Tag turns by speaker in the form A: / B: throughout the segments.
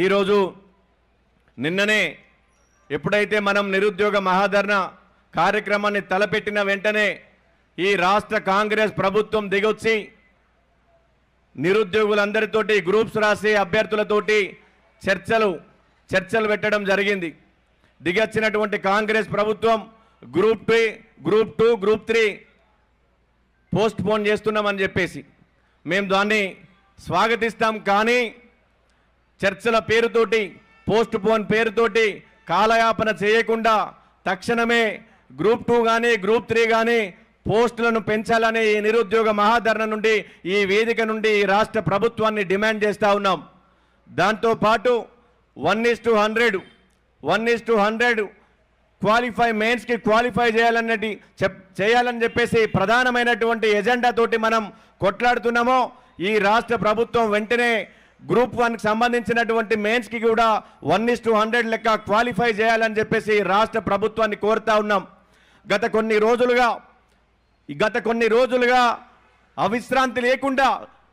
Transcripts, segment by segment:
A: ఈరోజు నిన్ననే ఎప్పుడైతే మనం నిరుద్యోగ మహాధర్నా కార్యక్రమాన్ని తలపెట్టిన వెంటనే ఈ రాష్ట్ర కాంగ్రెస్ ప్రభుత్వం దిగొచ్చి నిరుద్యోగులందరితోటి గ్రూప్స్ రాసి అభ్యర్థులతోటి చర్చలు పెట్టడం జరిగింది. దిగొచ్చినటువంటి కాంగ్రెస్ ప్రభుత్వం గ్రూప్ 2, గ్రూప్ 3 పోస్ట్ పోన్ చేస్తున్నామని చెప్పేసి మేము దాన్ని స్వాగతిస్తాం. కానీ చర్చల పేరుతోటి పోస్ట్ పోన్ పేరుతోటి కాలయాపన చేయకుండా తక్షణమే గ్రూప్ 2 కానీ గ్రూప్ 3 కానీ పోస్టులను పెంచాలని ఈ నిరుద్యోగ మహాధర్నా నుండి ఈ వేదిక నుండి ఈ రాష్ట్ర ప్రభుత్వాన్ని డిమాండ్ చేస్తూ ఉన్నాం. దాంతోపాటు 1:100 క్వాలిఫై మెయిన్స్కి క్వాలిఫై చేయాలని చెప్పేసి ప్రధానమైనటువంటి ఎజెండా తోటి మనం కొట్లాడుతున్నామో ఈ రాష్ట్ర ప్రభుత్వం వెంటనే గ్రూప్ 1కి సంబంధించినటువంటి మెయిన్స్కి కూడా 1:100 లెక్క క్వాలిఫై చేయాలని చెప్పేసి రాష్ట్ర ప్రభుత్వాన్ని కోరుతా ఉన్నాం. గత కొన్ని రోజులుగా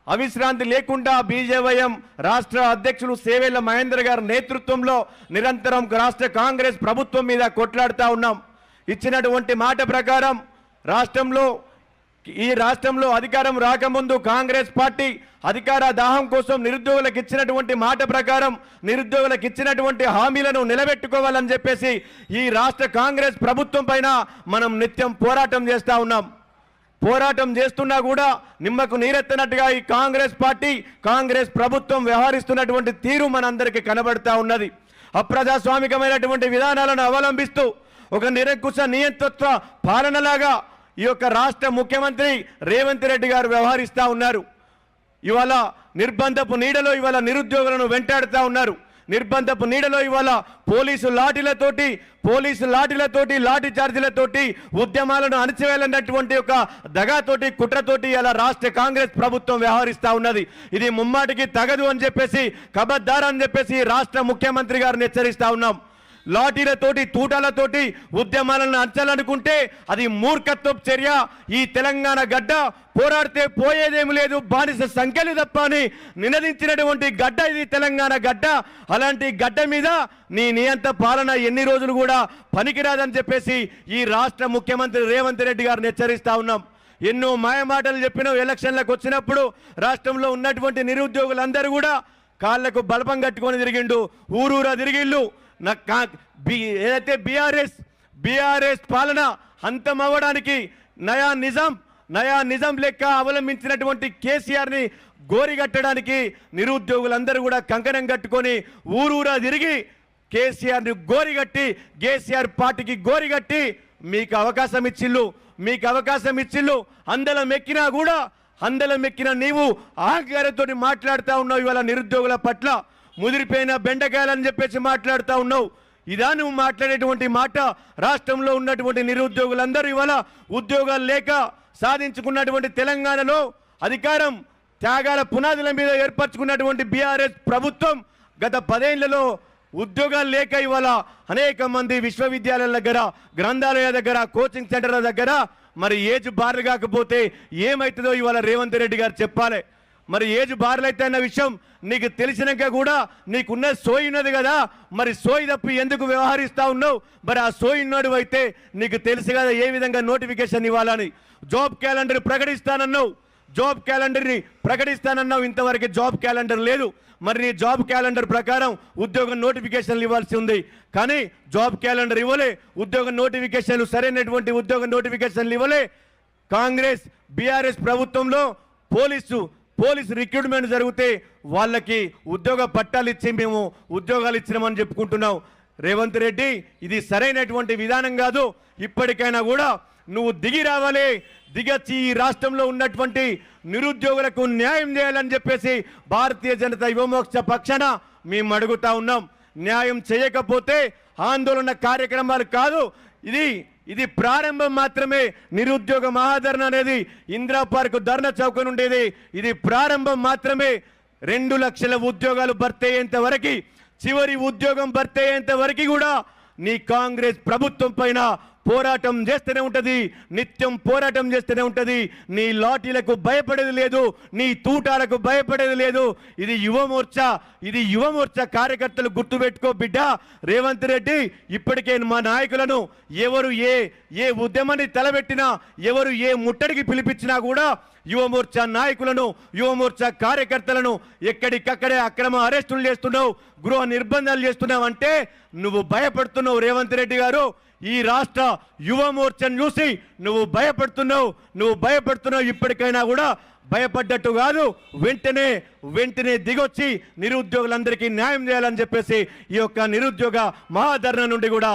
A: అవిశ్రాంతి లేకుండా బీజేవైఎం రాష్ట్ర అధ్యక్షులు సేవేళ్ల మహేందర్ గారి నేతృత్వంలో నిరంతరం రాష్ట్ర కాంగ్రెస్ ప్రభుత్వం మీద కొట్లాడుతూ ఉన్నాం. ఇచ్చినటువంటి మాట ప్రకారం ఈ రాష్ట్రంలో అధికారం రాకముందు కాంగ్రెస్ పార్టీ అధికార దాహం కోసం నిరుద్యోగులకు ఇచ్చినటువంటి మాట ప్రకారం నిరుద్యోగులకు ఇచ్చినటువంటి హామీలను నిలబెట్టుకోవాలని చెప్పేసి ఈ రాష్ట్ర కాంగ్రెస్ ప్రభుత్వం పైన మనం నిత్యం పోరాటం చేస్తూ ఉన్నాం. పోరాటం చేస్తున్నా కూడా నిమ్మకు నీరెత్తనట్టుగా ఈ కాంగ్రెస్ ప్రభుత్వం వ్యవహరిస్తున్నటువంటి తీరు మనందరికీ కనబడతా ఉన్నది. అప్రజాస్వామికమైనటువంటి విధానాలను అవలంబిస్తూ ఒక నిరంకుశ నియంతృత్వ పాలనలాగా ఈ యొక్క రాష్ట్ర ముఖ్యమంత్రి రేవంత్ రెడ్డి గారు వ్యవహరిస్తూ ఉన్నారు. ఇవాళ నిర్బంధపు నీడలో ఇవాళ నిరుద్యోగులను వెంటాడుతూ ఉన్నారు. నిర్బంధపు నీడలో ఇవాళ పోలీసు లాఠీలతోటి లాఠీ చార్జీలతోటి ఉద్యమాలను అణచివేయాలన్నటువంటి ఒక దగాతోటి కుట్రతోటి ఇలా రాష్ట్ర కాంగ్రెస్ ప్రభుత్వం వ్యవహరిస్తూ ఉన్నది. ఇది ముమ్మాటికి తగదు అని చెప్పేసి ఖబర్దార్ అని చెప్పేసి రాష్ట్ర ముఖ్యమంత్రి గారిని హెచ్చరిస్తూ ఉన్నాం. లాఠీలతోటి తూటాలతోటి ఉద్యమాలను అంచాలనుకుంటే అది మూర్ఖత్వపు చర్య. ఈ తెలంగాణ గడ్డ పోరాడితే పోయేదేమి లేదు, బానిస సంఖ్యలు తప్ప అని నినదించినటువంటి గడ్డ ఇది తెలంగాణ గడ్డ. అలాంటి గడ్డ మీద నీ నియంత పాలన ఎన్ని రోజులు కూడా పనికిరాదని చెప్పేసి ఈ రాష్ట్ర ముఖ్యమంత్రి రేవంత్ రెడ్డి గారిని హెచ్చరిస్తూ ఉన్నాం. ఎన్నో మాయమాటలు చెప్పినావు. ఎలక్షన్లకు వచ్చినప్పుడు రాష్ట్రంలో ఉన్నటువంటి నిరుద్యోగులందరూ కూడా కాళ్లకు బలపం కట్టుకొని తిరిగిండు, ఊరూరా తిరిగిళ్ళు. ఏదైతే బీఆర్ఎస్ పాలన అంతం అవ్వడానికి నయా నిజాం లెక్క అవలంబించినటువంటి కేసీఆర్ని గోరిగట్టడానికి నిరుద్యోగులందరూ కూడా కంకణం కట్టుకొని ఊరూరా తిరిగి కేసీఆర్ని గోరిగట్టి కేసీఆర్ పార్టీకి గోరిగట్టి మీకు అవకాశం ఇచ్చిళ్ళు. అందలం ఎక్కిన నీవు అహంకారంతో మాట్లాడుతూ ఉన్నావు. ఇవాళ నిరుద్యోగుల పట్ల ముదిరిపోయిన బెండకాయలని చెప్పేసి మాట్లాడుతూ ఉన్నావు. ఇదా నువ్వు మాట్లాడేటువంటి మాట? రాష్ట్రంలో ఉన్నటువంటి నిరుద్యోగులందరూ ఇవాళ ఉద్యోగాలు లేక సాధించుకున్నటువంటి తెలంగాణలో అధికారం త్యాగాల పునాదుల మీద ఏర్పరచుకున్నటువంటి బీఆర్ఎస్ ప్రభుత్వం గత 10 ఏళ్లలో ఉద్యోగాలు లేక ఇవాళ అనేక మంది విశ్వవిద్యాలయాల దగ్గర, గ్రంథాలయాల దగ్గర, కోచింగ్ సెంటర్ల దగ్గర మరి ఏజ్ బార్లు కాకపోతే ఏమవుతుందో ఇవాళ రేవంత్ రెడ్డి గారు చెప్పాలి. మరి ఏజ్ బార్లు అయితే అన్న విషయం నీకు తెలిసినాక కూడా నీకున్న సోయి ఉన్నది కదా, మరి సోయి తప్పి ఎందుకు వ్యవహరిస్తూ ఉన్నావు? మరి ఆ సోయి ఉన్నాడు అయితే నీకు తెలుసు కదా ఏ విధంగా నోటిఫికేషన్ ఇవ్వాలని. జాబ్ క్యాలెండర్ ప్రకటిస్తానన్నావు, ఇంతవరకు జాబ్ క్యాలెండర్ లేదు. మరి నీ జాబ్ క్యాలెండర్ ప్రకారం ఉద్యోగ నోటిఫికేషన్లు ఇవ్వాల్సి ఉంది, కానీ జాబ్ క్యాలెండర్ ఇవ్వలే. ఉద్యోగ నోటిఫికేషన్లు సరైనటువంటి ఉద్యోగ నోటిఫికేషన్లు ఇవ్వలే. కాంగ్రెస్ బీఆర్ఎస్ ప్రభుత్వంలో పోలీసు రిక్రూట్మెంట్ జరిగితే వాళ్ళకి ఉద్యోగ పట్టాలు ఇచ్చి మేము ఉద్యోగాలు ఇచ్చినామని చెప్పుకుంటున్నావు. రేవంత్ రెడ్డి, ఇది సరైనటువంటి విధానం కాదు. ఇప్పటికైనా కూడా నువ్వు దిగి రావాలి. దిగొచ్చి ఈ రాష్ట్రంలో ఉన్నటువంటి నిరుద్యోగులకు న్యాయం చేయాలని చెప్పేసి భారతీయ జనతా యువమోర్చా పక్షాన మేము అడుగుతా ఉన్నాం. న్యాయం చేయకపోతే ఆందోళన కార్యక్రమాలు కాదు, ఇది ప్రారంభం మాత్రమే. నిరుద్యోగ మహాధర్నా అనేది ఇందిరా పార్క్ ధర్నా చౌక నుండేది. ఇది ప్రారంభం మాత్రమే. 2 లక్షల ఉద్యోగాలు భర్తీ అయ్యేంత వరకు, చివరి ఉద్యోగం భర్తీ అయ్యేంత వరకు కూడా నీ కాంగ్రెస్ ప్రభుత్వం పైన పోరాటం చేస్తూనే ఉంటుంది, నిత్యం పోరాటం చేస్తూనే ఉంటుంది. నీ లాఠీలకు భయపడేది లేదు, నీ తూటాలకు భయపడేది లేదు. ఇది యువమోర్చా, ఇది యువమోర్చా కార్యకర్తలు గుర్తుపెట్టుకో బిడ్డ. రేవంత్ రెడ్డి ఇప్పటికే మా నాయకులను ఎవరు ఏ ఉద్యమాన్ని తలబెట్టినా, ఎవరు ఏ ముట్టడికి పిలిపించినా కూడా యువమోర్చా నాయకులను, యువమోర్చా కార్యకర్తలను ఎక్కడికక్కడే అక్రమ అరెస్టులు చేస్తున్నావు, గృహ నిర్బంధాలు చేస్తున్నావు అంటే నువ్వు భయపడుతున్నావు రేవంత్ రెడ్డి గారు. ఈ రాష్ట్ర యువమోర్చను చూసి నువ్వు భయపడుతున్నావు. ఇప్పటికైనా కూడా భయపడ్డట్టు కాదు, వెంటనే దిగొచ్చి నిరుద్యోగులందరికీ న్యాయం చేయాలని చెప్పేసి ఈ యొక్క నిరుద్యోగ మహాధరణ నుండి కూడా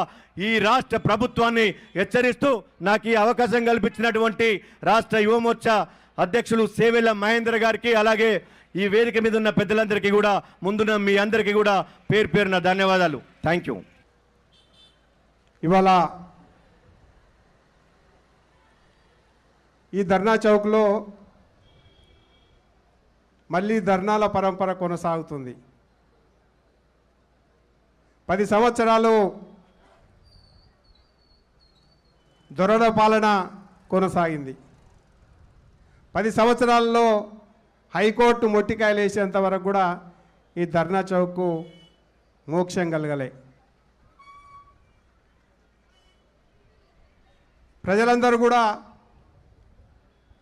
A: ఈ రాష్ట్ర ప్రభుత్వాన్ని హెచ్చరిస్తూ నాకు ఈ అవకాశం కల్పించినటువంటి రాష్ట్ర యువమోర్చా అధ్యక్షులు సేవెల్ల మహేందర్ గారికి, అలాగే ఈ వేదిక మీద ఉన్న పెద్దలందరికీ కూడా, ముందున్న మీ అందరికీ కూడా పేరు పేరున ధన్యవాదాలు. Thank you.
B: ఇవాళ ఈ ధర్నా చౌక్లో మళ్ళీ ధర్నాల పరంపర కొనసాగుతుంది. 10 సంవత్సరాలు దొరల పాలన కొనసాగింది. 10 సంవత్సరాల్లో హైకోర్టు మొట్టికాయలు వేసేంత వరకు కూడా ఈ ధర్నా చౌక్కు మోక్షం కలగలే. ప్రజలందరూ కూడా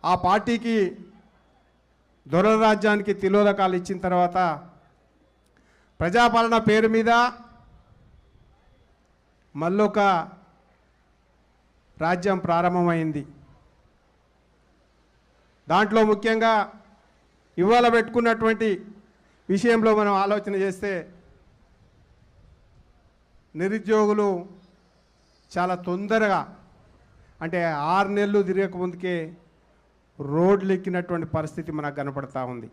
B: ఆ పార్టీకి, దొరల రాజ్యానికి తిలోదకాలు ఇచ్చిన తర్వాత ప్రజాపాలన పేరు మీద మళ్ళొక రాజ్యం ప్రారంభమైంది. దాంట్లో ముఖ్యంగా ఇవాళ పెట్టుకున్నటువంటి విషయంలో మనం ఆలోచన చేస్తే నిరుద్యోగులు చాలా తొందరగా, అంటే 6 నెలలు తిరగక ముందుకే రోడ్లు ఎక్కినటువంటి పరిస్థితి మనకు కనపడతా ఉంది.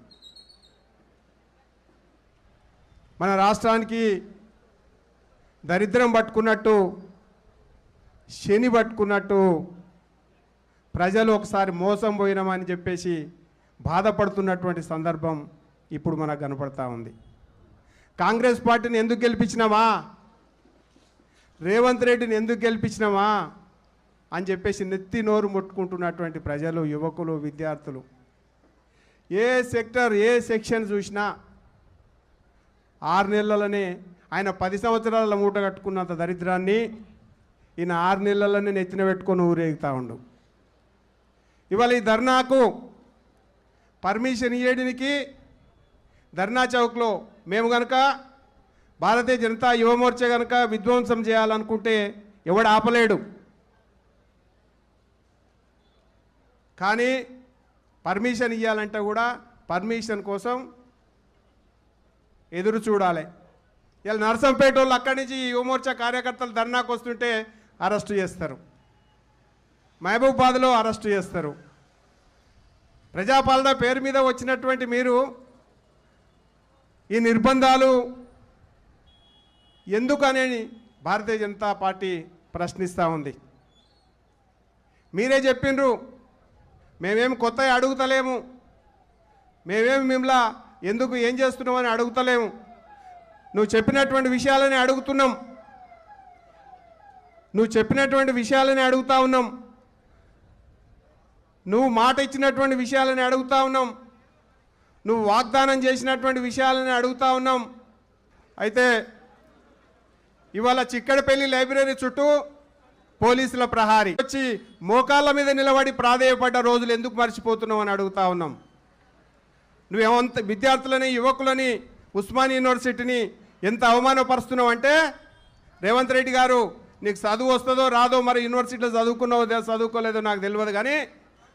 B: మన రాష్ట్రానికి దరిద్రం పట్టుకున్నట్టు, శని పట్టుకున్నట్టు ప్రజలు ఒకసారి మోసం పోయినామని చెప్పేసి బాధపడుతున్నటువంటి సందర్భం ఇప్పుడు మనకు కనపడతా ఉంది. కాంగ్రెస్ పార్టీని ఎందుకు గెలిపించినామా, రేవంత్ రెడ్డిని ఎందుకు గెలిపించినామా అని చెప్పేసి నెత్తి నోరు ముట్టుకుంటున్నటువంటి ప్రజలు, యువకులు, విద్యార్థులు, ఏ సెక్టర్, ఏ సెక్షన్ చూసినా 6 నెలలనే ఆయన 10 సంవత్సరాల మూట కట్టుకున్నంత దరిద్రాన్ని ఈయన 6 నెలలనే నెత్తిన పెట్టుకొని ఊరేగుతూ ఉండు. ఇవాళ ఈ ధర్నాకు పర్మిషన్ ఇయ్యడానికి ధర్నా చౌక్లో మేము కనుక భారతీయ జనతా యువమోర్చా కనుక విధ్వంసం చేయాలనుకుంటే ఎవడు ఆపలేడు. కానీ పర్మిషన్ ఇవ్వాలంటే కూడా పర్మిషన్ కోసం ఎదురు చూడాలి. ఇలా నర్సంపేట వాళ్ళు అక్కడి నుంచి యువమోర్చా కార్యకర్తలు ధర్నాకు వస్తుంటే అరెస్టు చేస్తారు, మహబూబాబాద్లో అరెస్టు చేస్తారు. ప్రజాపాలన పేరు మీద వచ్చినటువంటి మీరు ఈ నిర్బంధాలు ఎందుకని భారతీయ జనతా పార్టీ ప్రశ్నిస్తూ ఉంది. మీరే చెప్పిండ్రు, మేమేమి కొత్త అడుగుతలేము, మేమేమి మిమ్మల్ని ఎందుకు ఏం చేస్తున్నామని అడుగుతలేము, నువ్వు చెప్పినటువంటి విషయాలని అడుగుతున్నాం, నువ్వు చెప్పినటువంటి విషయాలని అడుగుతా ఉన్నాం, నువ్వు మాట ఇచ్చినటువంటి విషయాలని అడుగుతా ఉన్నాం, నువ్వు వాగ్దానం చేసినటువంటి విషయాలని అడుగుతా ఉన్నాం. అయితే ఇవాళ చిక్కడపల్లి లైబ్రరీ చుట్టూ పోలీసుల ప్రహారీ వచ్చి మోకాళ్ళ మీద నిలబడి ప్రాధేయపడ్డ రోజులు ఎందుకు మర్చిపోతున్నావు అని అడుగుతా ఉన్నాం. నువ్వేమంత విద్యార్థులని, యువకులని, ఉస్మానియా యూనివర్సిటీని ఎంత అవమానపరుస్తున్నావు అంటే, రేవంత్ రెడ్డి గారు నీకు చదువు వస్తుందో రాదో, మరి యూనివర్సిటీలో చదువుకున్నావో చదువుకోలేదో నాకు తెలియదు, కానీ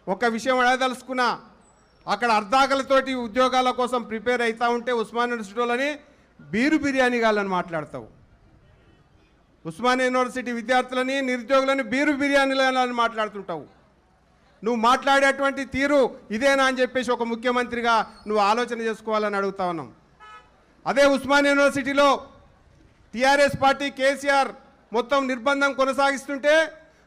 B: ఒక విషయం అడగదలుచుకున్నా, అక్కడ అర్ధాకలతోటి ఉద్యోగాల కోసం ప్రిపేర్ అవుతూ ఉంటే ఉస్మానియా యూనివర్సిటీలోని బీరు బిర్యానీ గాలని మాట్లాడతావు. ఉస్మానియా యూనివర్సిటీ విద్యార్థులని, నిరుద్యోగులని బీరు బిర్యానీలని మాట్లాడుతుంటావు. నువ్వు మాట్లాడేటువంటి తీరు ఇదేనా అని చెప్పేసి ఒక ముఖ్యమంత్రిగా నువ్వు ఆలోచన చేసుకోవాలని అడుగుతా ఉన్నాం. అదే ఉస్మానియా యూనివర్సిటీలో టీఆర్ఎస్ పార్టీ కేసీఆర్ మొత్తం నిర్బంధం కొనసాగిస్తుంటే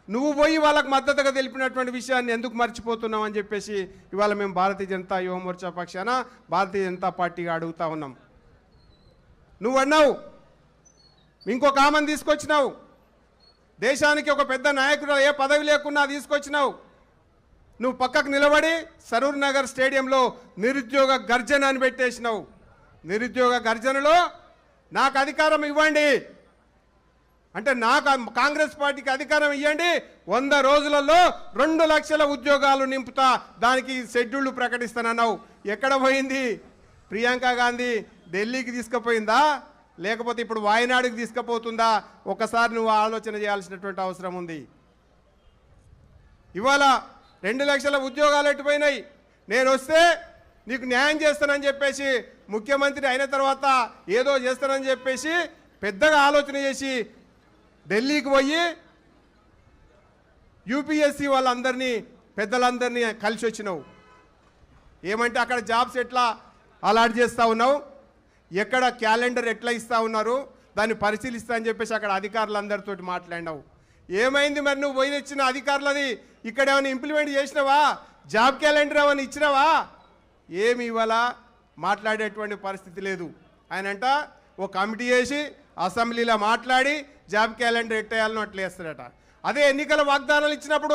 B: నువ్వు పోయి వాళ్ళకు మద్దతుగా తెలిపినటువంటి విషయాన్ని ఎందుకు మర్చిపోతున్నావు అని చెప్పేసి ఇవాళ మేము భారతీయ జనతా యువమోర్చా పక్షాన భారతీయ జనతా పార్టీగా అడుగుతా ఉన్నాం. నువ్వు అన్నావు, ఇంకొక ఆమెను తీసుకొచ్చినావు, దేశానికి ఒక పెద్ద నాయకుడు ఏ పదవి లేకున్నా తీసుకొచ్చినావు. నువ్వు పక్కకు నిలబడి సరూర్ నగర్ స్టేడియంలో నిరుద్యోగ గర్జన అని పెట్టేసినావు. నిరుద్యోగ గర్జనలో నాకు అధికారం ఇవ్వండి అంటే, నాకు కాంగ్రెస్ పార్టీకి అధికారం ఇవ్వండి, 100 రోజులలో 2 లక్షల ఉద్యోగాలు నింపుతా, దానికి షెడ్యూళ్లు ప్రకటిస్తానన్నావు. ఎక్కడ పోయింది? ప్రియాంక గాంధీ ఢిల్లీకి తీసుకుపోయిందా, లేకపోతే ఇప్పుడు వాయనాడుకి తీసుకుపోతుందా? ఒకసారి నువ్వు ఆలోచన చేయాల్సినటువంటి అవసరం ఉంది. ఇవాళ 2 లక్షల ఉద్యోగాలు ఎట్టుపోయినాయి. నేను వస్తే నీకు న్యాయం చేస్తానని చెప్పేసి ముఖ్యమంత్రి అయిన తర్వాత ఏదో చేస్తానని చెప్పేసి పెద్దగా ఆలోచన చేసి ఢిల్లీకి పోయి యూపీఎస్సీ వాళ్ళందరినీ పెద్దలందరినీ కలిసి వచ్చినావు. ఏమంటే అక్కడ జాబ్స్ ఎట్లా అలాట్ చేస్తూ ఉన్నావు, ఎక్కడ క్యాలెండర్ ఎట్లా ఇస్తూ ఉన్నారు, దాన్ని పరిశీలిస్తా అని చెప్పేసి అక్కడ అధికారులందరితో మాట్లాడినావు. ఏమైంది మరి నువ్వు పోయి ఇచ్చిన అధికారులది? ఇక్కడ ఏమైనా ఇంప్లిమెంట్ చేసినావా? జాబ్ క్యాలెండర్ ఏమైనా ఇచ్చినావా? ఏమి ఇవాళ మాట్లాడేటువంటి పరిస్థితి లేదు. ఆయనంట ఓ కమిటీ వేసి అసెంబ్లీలో మాట్లాడి జాబ్ క్యాలెండర్ ఎట్టేయాలను అట్లా వేస్తాడట. అదే ఎన్నికల వాగ్దానాలు ఇచ్చినప్పుడు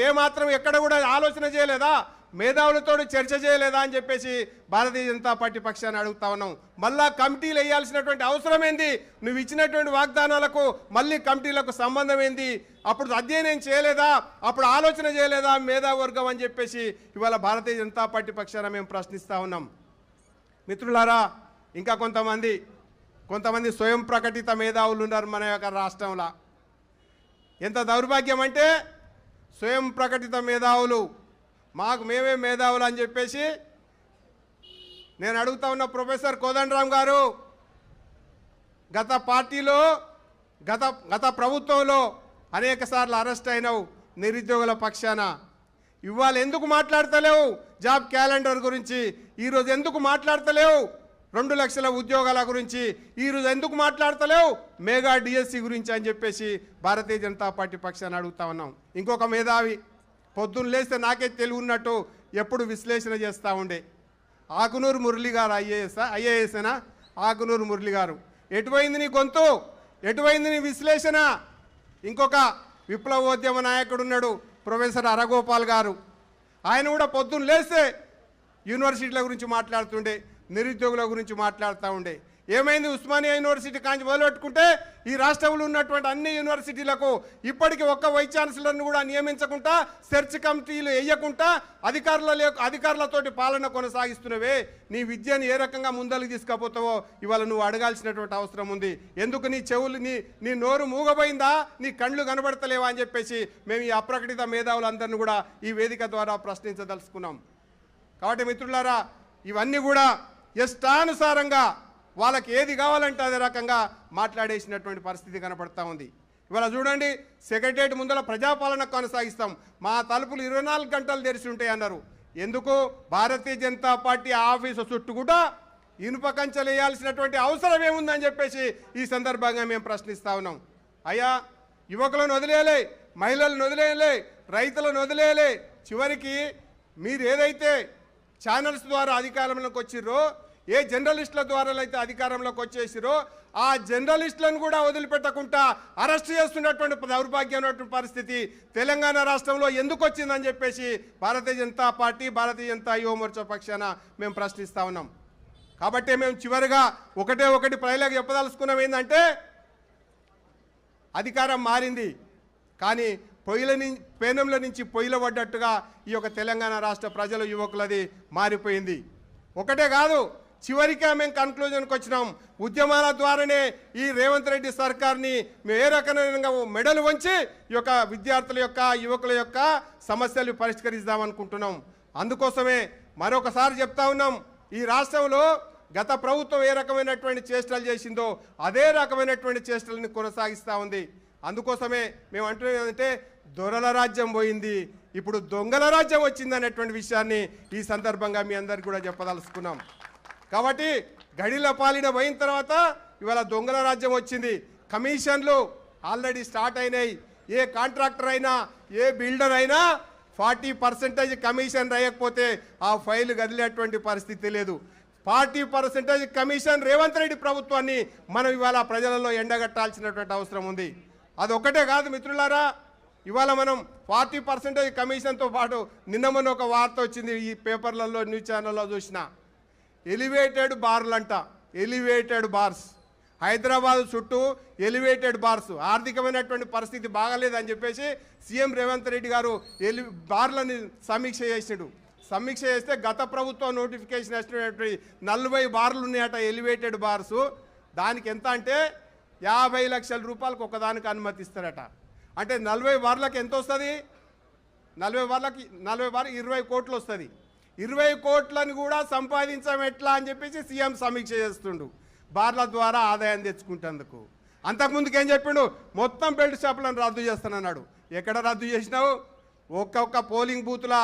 B: ఏమాత్రం ఎక్కడ కూడా ఆలోచన చేయలేదా? మేధావులతో చర్చ చేయలేదా అని చెప్పేసి భారతీయ జనతా పార్టీ పక్షాన్ని అడుగుతా ఉన్నాం. మళ్ళా కమిటీలు వేయాల్సినటువంటి అవసరం ఏంది? నువ్వు ఇచ్చినటువంటి వాగ్దానాలకు మళ్ళీ కమిటీలకు సంబంధం ఏంది? అప్పుడు అధ్యయనం చేయలేదా? అప్పుడు ఆలోచన చేయలేదా మేధావర్గం అని చెప్పేసి ఇవాళ భారతీయ జనతా పార్టీ పక్షాన మేము ప్రశ్నిస్తూ ఉన్నాం. మిత్రులారా, ఇంకా కొంతమంది స్వయం ప్రకటిత మేధావులు ఉన్నారు మన యొక్క రాష్ట్రంలో. ఎంత దౌర్భాగ్యం అంటే, స్వయం ప్రకటిత మేధావులు మేమే మేధావులు అని చెప్పేసి నేను అడుగుతా ఉన్న ప్రొఫెసర్ కోదండరామ్ గారు, గత ప్రభుత్వంలో అనేక సార్లు అరెస్ట్ అయినావు నిరుద్యోగుల పక్షాన. ఇవాళ ఎందుకు మాట్లాడతలేవు జాబ్ క్యాలెండర్ గురించి? ఈరోజు ఎందుకు మాట్లాడతలేవు 2 లక్షల ఉద్యోగాల గురించి? ఈరోజు ఎందుకు మాట్లాడతలేవు మెగా డిఎస్సి గురించి అని చెప్పేసి భారతీయ జనతా పార్టీ పక్షాన్ని అడుగుతా ఉన్నాం. ఇంకొక మేధావి పొద్దున్న లేస్తే నాకే తెలివి ఉన్నట్టు ఎప్పుడు విశ్లేషణ చేస్తూ ఉండే ఆకునూరు మురళి గారు, ఐఏఎస్నా ఆకునూరు మురళి గారు. ఎటుపోయింది నీ గొంతు? ఎటుపోయింది నీ విశ్లేషణ? ఇంకొక విప్లవోద్యమ నాయకుడు ఉన్నాడు ప్రొఫెసర్ అరగోపాల్ గారు. ఆయన కూడా పొద్దున్న లేస్తే యూనివర్సిటీల గురించి మాట్లాడుతుండే, నిరుద్యోగుల గురించి మాట్లాడుతూ ఉండే. ఏమైంది? ఉస్మానియా యూనివర్సిటీ కాంచి మొదలుపెట్టుకుంటే ఈ రాష్ట్రంలో ఉన్నటువంటి అన్ని యూనివర్సిటీలకు ఇప్పటికీ ఒక్క వైస్ ఛాన్సలర్ను కూడా నియమించకుండా, సెర్చ్ కమిటీలు వేయకుండా అధికారులతోటి పాలన కొనసాగిస్తున్నవే. నీ విద్యను ఏ రకంగా ముందరికి తీసుకుపోతావో ఇవాళ నువ్వు అడగాల్సినటువంటి అవసరం ఉంది. ఎందుకు నీ చెవులు నీ నోరు మూగపోయిందా? నీ కళ్ళు కనబడతలేవా అని చెప్పేసి మేము ఈ అప్రకటిత మేధావులందరినీ కూడా ఈ వేదిక ద్వారా ప్రశ్నించదలుచుకున్నాం. కాబట్టి మిత్రులారా, ఇవన్నీ కూడా ఇష్టానుసారంగా వాళ్ళకి ఏది కావాలంటే అదే రకంగా మాట్లాడేసినటువంటి పరిస్థితి కనపడతా ఉంది. ఇవాళ చూడండి, సెక్రటరియట్ ముందర ప్రజాపాలన కొనసాగిస్తాం, మా తలుపులు 24 గంటలు తెరిచి ఉంటాయి అన్నారు. ఎందుకు? భారతీయ జనతా పార్టీ ఆఫీసు చుట్టూ కూడా ఇనుప కంచెలు వేయాల్సినటువంటి అవసరం ఏముందని చెప్పేసి ఈ సందర్భంగా మేము ప్రశ్నిస్తా ఉన్నాం. అయ్యా, యువకులను వదిలేయలే, మహిళలను వదిలేయలే, రైతులను వదిలేయలే. చివరికి మీరు ఏదైతే ఛానల్స్ ద్వారా అధికారంలోకి వచ్చిర్రో, ఏ జర్నలిస్టుల ద్వారా అయితే అధికారంలోకి వచ్చేసిరో, ఆ జర్నలిస్టులను కూడా వదిలిపెట్టకుండా అరెస్ట్ చేస్తున్నటువంటి దౌర్భాగ్యమైనటువంటి పరిస్థితి తెలంగాణ రాష్ట్రంలో ఎందుకు వచ్చిందని చెప్పేసి భారతీయ జనతా పార్టీ, భారతీయ జనతా యువ మోర్చా పక్షాన మేము ప్రశ్నిస్తూ ఉన్నాం. కాబట్టి మేము చివరిగా ఒకటి ప్రజలకు చెప్పదలుచుకున్నాం ఏంటంటే, అధికారం మారింది కానీ పేనంలో నుంచి పొయ్యిల పడ్డట్టుగా ఈ యొక్క తెలంగాణ రాష్ట్ర ప్రజల యువకులది మారిపోయింది. ఒకటే కాదు, చివరిగా మేము కన్క్లూజన్కి వచ్చినాం, ఉద్యమాల ద్వారానే ఈ రేవంత్ రెడ్డి సర్కార్ని మేము ఏ రకమైన మెడలు వంచి ఈ యొక్క విద్యార్థుల యొక్క యువకుల యొక్క సమస్యలు పరిష్కరిద్దామనుకుంటున్నాం. అందుకోసమే మరొకసారి చెప్తా ఉన్నాం, ఈ రాష్ట్రంలో గత ప్రభుత్వం ఏ రకమైనటువంటి చేష్టలు చేసిందో అదే రకమైనటువంటి చేష్టలని కొనసాగిస్తూ ఉంది. అందుకోసమే మేము అంటున్నది ఏంటంటే, దొరల రాజ్యం పోయింది, ఇప్పుడు దొంగల రాజ్యం వచ్చింది అనేటువంటి విషయాన్ని ఈ సందర్భంగా మీ అందరికీ కూడా చెప్పదలుచుకున్నాం. కాబట్టి గడిల పాలన పోయిన తర్వాత ఇవాళ దొంగల రాజ్యం వచ్చింది. కమిషన్లు ఆల్రెడీ స్టార్ట్ అయినాయి. ఏ కాంట్రాక్టర్ అయినా, ఏ బిల్డర్ అయినా 40% కమిషన్ రాయకపోతే ఆ ఫైల్ కదిలేటువంటి పరిస్థితి లేదు. 40% కమిషన్ రేవంత్ రెడ్డి ప్రభుత్వాన్ని మనం ఇవాళ ప్రజలలో ఎండగట్టాల్సినటువంటి అవసరం ఉంది. అదొక్కటే కాదు మిత్రులారా, ఇవాళ మనం 40% కమిషన్తో పాటు నిన్న మొన్న ఒక వార్త వచ్చింది, ఈ పేపర్లలో న్యూస్ ఛానల్లో చూసిన. ఎలివేటెడ్ బార్లంట, ఎలివేటెడ్ బార్స్, హైదరాబాద్ చుట్టూ ఎలివేటెడ్ బార్స్. ఆర్థికమైనటువంటి పరిస్థితి బాగాలేదని చెప్పేసి సీఎం రేవంత్ రెడ్డి గారు బార్లని సమీక్ష చేసాడు. సమీక్ష చేస్తే గత ప్రభుత్వం నోటిఫికేషన్ వచ్చినటువంటి 40 బార్లు ఉన్నాయట, ఎలివేటెడ్ బార్సు. దానికి ఎంత అంటే 50 లక్షల రూపాయలకు ఒకదానికి అనుమతిస్తారట. అంటే 40 బార్లకు ఎంత వస్తుంది? 40 బార్లకి 40 బార్ 20 కోట్లు వస్తుంది. 20 కోట్లను కూడా సంపాదించడం ఎట్లా అని చెప్పేసి సీఎం సమీక్ష చేస్తుండు, బార్ల ద్వారా ఆదాయం తెచ్చుకుంటేందుకు. అంతకుముందుకు ఏం చెప్పిండు? మొత్తం బెల్ట్ షాపులను రద్దు చేస్తానన్నాడు. ఎక్కడ రద్దు చేసినావు? ఒక్కొక్క పోలింగ్ బూత్ల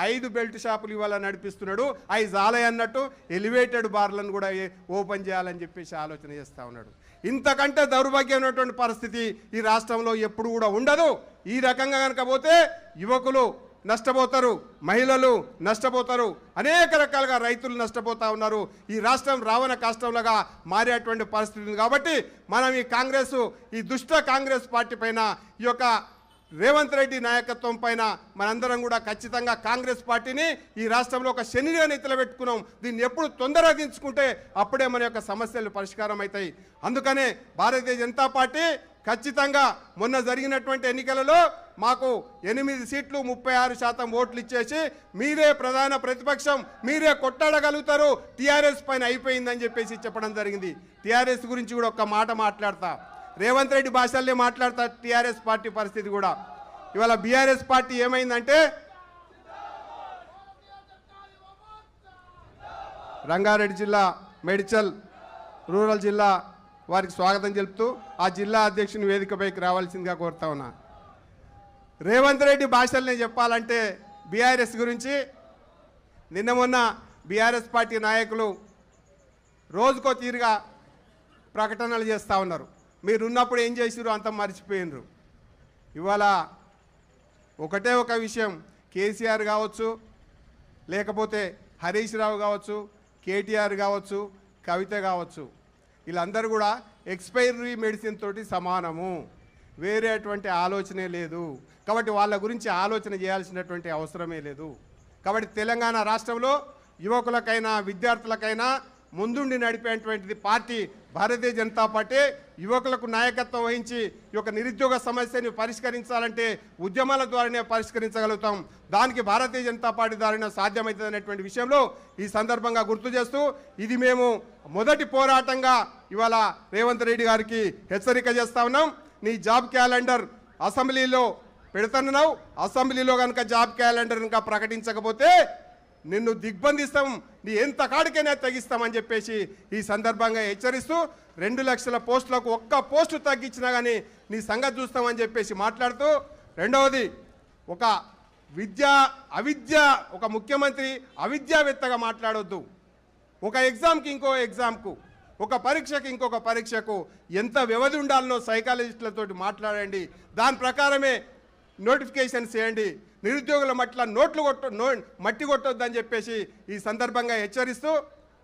B: 5 బెల్ట్ షాపులు ఇవాళ నడిపిస్తున్నాడు. అవి జాలే అన్నట్టు ఎలివేటెడ్ బార్లను కూడా ఓపెన్ చేయాలని చెప్పేసి ఆలోచన చేస్తూ ఉన్నాడు. ఇంతకంటే దౌర్భాగ్యమైనటువంటి పరిస్థితి ఈ రాష్ట్రంలో ఎప్పుడు కూడా ఉండదు. ఈ రకంగా కనుక పోతే యువకులు నష్టపోతారు, మహిళలు నష్టపోతారు, అనేక రకాలుగా రైతులు నష్టపోతూ ఉన్నారు. ఈ రాష్ట్రం రావణ కాష్టంలాగా మారేటువంటి పరిస్థితి ఉంది. కాబట్టి మనం ఈ దుష్ట కాంగ్రెస్ పార్టీ పైన, ఈ యొక్క రేవంత్ రెడ్డి నాయకత్వం పైన మనందరం కూడా ఖచ్చితంగా కాంగ్రెస్ పార్టీని ఈ రాష్ట్రంలో ఒక శనిగా నెత్తిలో పెట్టుకున్నాం. దీన్ని ఎప్పుడు తొందరగా దించుకుంటే అప్పుడే మన యొక్క సమస్యలు పరిష్కారం అవుతాయి. అందుకనే భారతీయ జనతా పార్టీ ఖచ్చితంగా మొన్న జరిగినటువంటి ఎన్నికలలో మాకు 8 సీట్లు 36% ఓట్లు ఇచ్చేసి మీరే ప్రధాన ప్రతిపక్షం, మీరే కొట్టాడగలుగుతారు, టీఆర్ఎస్ పైన అయిపోయిందని చెప్పేసి చెప్పడం జరిగింది. టీఆర్ఎస్ గురించి కూడా ఒక్క మాట మాట్లాడతా, రేవంత్ రెడ్డి భాషల్లే మాట్లాడతా. టీఆర్ఎస్ పార్టీ పరిస్థితి కూడా ఇవాళ బీఆర్ఎస్ పార్టీ ఏమైందంటే, రంగారెడ్డి జిల్లా మేడ్చల్ రూరల్ జిల్లా వారికి స్వాగతం చెప్తూ ఆ జిల్లా అధ్యక్షుని వేదికపైకి రావాల్సిందిగా కోరుతా ఉన్నా. రేవంత్ రెడ్డి భాషల్ని చెప్పాలంటే బీఆర్ఎస్ గురించి నిన్న మొన్న బీఆర్ఎస్ పార్టీ నాయకులు రోజుకో తీరుగా ప్రకటనలు చేస్తూ ఉన్నారు. మీరు ఉన్నప్పుడు ఏం చేసిరు అంత మర్చిపోయినరు. ఇవాళ ఒకటే ఒక విషయం, కేసీఆర్ కావచ్చు, లేకపోతే హరీష్ రావు కావచ్చు, కేటీఆర్ కావచ్చు, కవిత కావచ్చు, వీళ్ళందరూ కూడా ఎక్స్పైరీ మెడిసిన్ తోటి సమానము, వేరే అటువంటి ఆలోచనే లేదు. కాబట్టి వాళ్ళ గురించి ఆలోచన చేయాల్సినటువంటి అవసరమే లేదు. కాబట్టి తెలంగాణ రాష్ట్రంలో యువకులకైనా విద్యార్థులకైనా ముందుండి నడిపేటువంటిది పార్టీ భారతీయ జనతా పార్టీ. యువకులకు నాయకత్వం వహించి ఈ యొక్క నిరుద్యోగ సమస్యని పరిష్కరించాలంటే ఉద్యమాల ద్వారానే పరిష్కరించగలుగుతాం. దానికి భారతీయ జనతా పార్టీ ద్వారా సాధ్యమవుతుంది అనేటువంటి విషయంలో ఈ సందర్భంగా గుర్తు చేస్తూ, ఇది మేము మొదటి పోరాటంగా ఇవాళ రేవంత్ రెడ్డి గారికి హెచ్చరిక చేస్తా ఉన్నాం. నీ జాబ్ క్యాలెండర్ అసెంబ్లీలో పెడుతున్నావు, అసెంబ్లీలో కనుక జాబ్ క్యాలెండర్ ఇంకా ప్రకటించకపోతే నిన్ను దిగ్బంధిస్తాం, నీ ఎంత కాడికైనా తగ్గిస్తామని చెప్పేసి ఈ సందర్భంగా హెచ్చరిస్తూ, 2 లక్షల పోస్టులకు ఒక్క పోస్టు తగ్గించినా కానీ నీ సంగతి చూస్తామని చెప్పేసి మాట్లాడుతూ, రెండవది ఒక ముఖ్యమంత్రి అవిద్యావేత్తగా మాట్లాడొద్దు. ఒక ఎగ్జామ్కి ఇంకో ఎగ్జామ్కు, ఒక పరీక్షకి ఇంకొక పరీక్షకు ఎంత వ్యవధి ఉండాలనో సైకాలజిస్టులతోటి మాట్లాడండి, దాని ప్రకారమే నోటిఫికేషన్స్ చేయండి. నిరుద్యోగుల మట్టి కొట్టొద్దని చెప్పేసి ఈ సందర్భంగా హెచ్చరిస్తూ,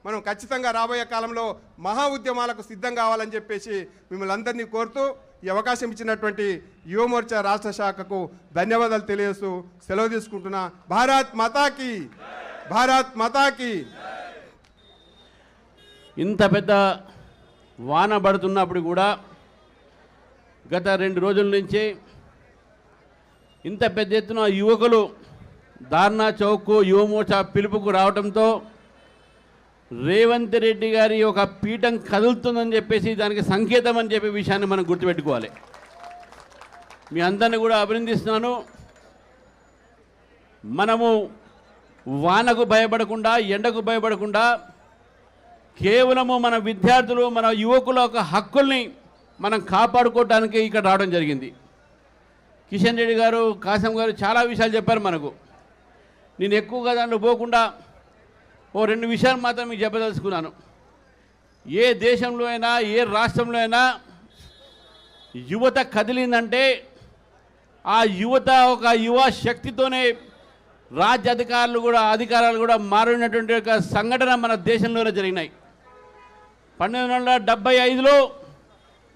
B: మనం ఖచ్చితంగా రాబోయే కాలంలో మహా ఉద్యమాలకు సిద్ధం కావాలని చెప్పేసి మిమ్మల్ని అందరినీ కోరుతూ, ఈ అవకాశం ఇచ్చినటువంటి యువమోర్చా రాష్ట్ర శాఖకు ధన్యవాదాలు తెలియజేస్తూ సెలవు తీసుకుంటున్నా. భారత్ మాతాకి, భారత్ మాతాకి.
C: ఇంత పెద్ద వాన పడుతున్నప్పుడు కూడా గత 2 రోజుల నుంచి ఇంత పెద్ద ఎత్తున యువకులు ధార్నా చౌక్ యువమోర్చా పిలుపుకు రావడంతో రేవంత్ రెడ్డి గారి ఒక పీఠం కదులుతుందని చెప్పేసి దానికి సంకేతం అని చెప్పే విషయాన్ని మనం గుర్తుపెట్టుకోవాలి. మీ అందరిని కూడా అభినందిస్తున్నాను. మనము వానకు భయపడకుండా, ఎండకు భయపడకుండా కేవలము మన విద్యార్థులు, మన యువకుల యొక్క హక్కుల్ని మనం కాపాడుకోవడానికి ఇక్కడ రావడం జరిగింది. కిషన్ రెడ్డి గారు, కాసం గారు చాలా విషయాలు చెప్పారు మనకు. నేను ఎక్కువగా దాంట్లో పోకుండా 2 విషయాలు మాత్రం మీకు చెప్పదలుచుకున్నాను. ఏ దేశంలో అయినా, ఏ రాష్ట్రంలో అయినా యువత కదిలిందంటే ఆ యువత ఒక యువ శక్తితోనే అధికారాలు కూడా మారినటువంటి ఒక సంఘటన మన దేశంలోనే జరిగినాయి. 1975లో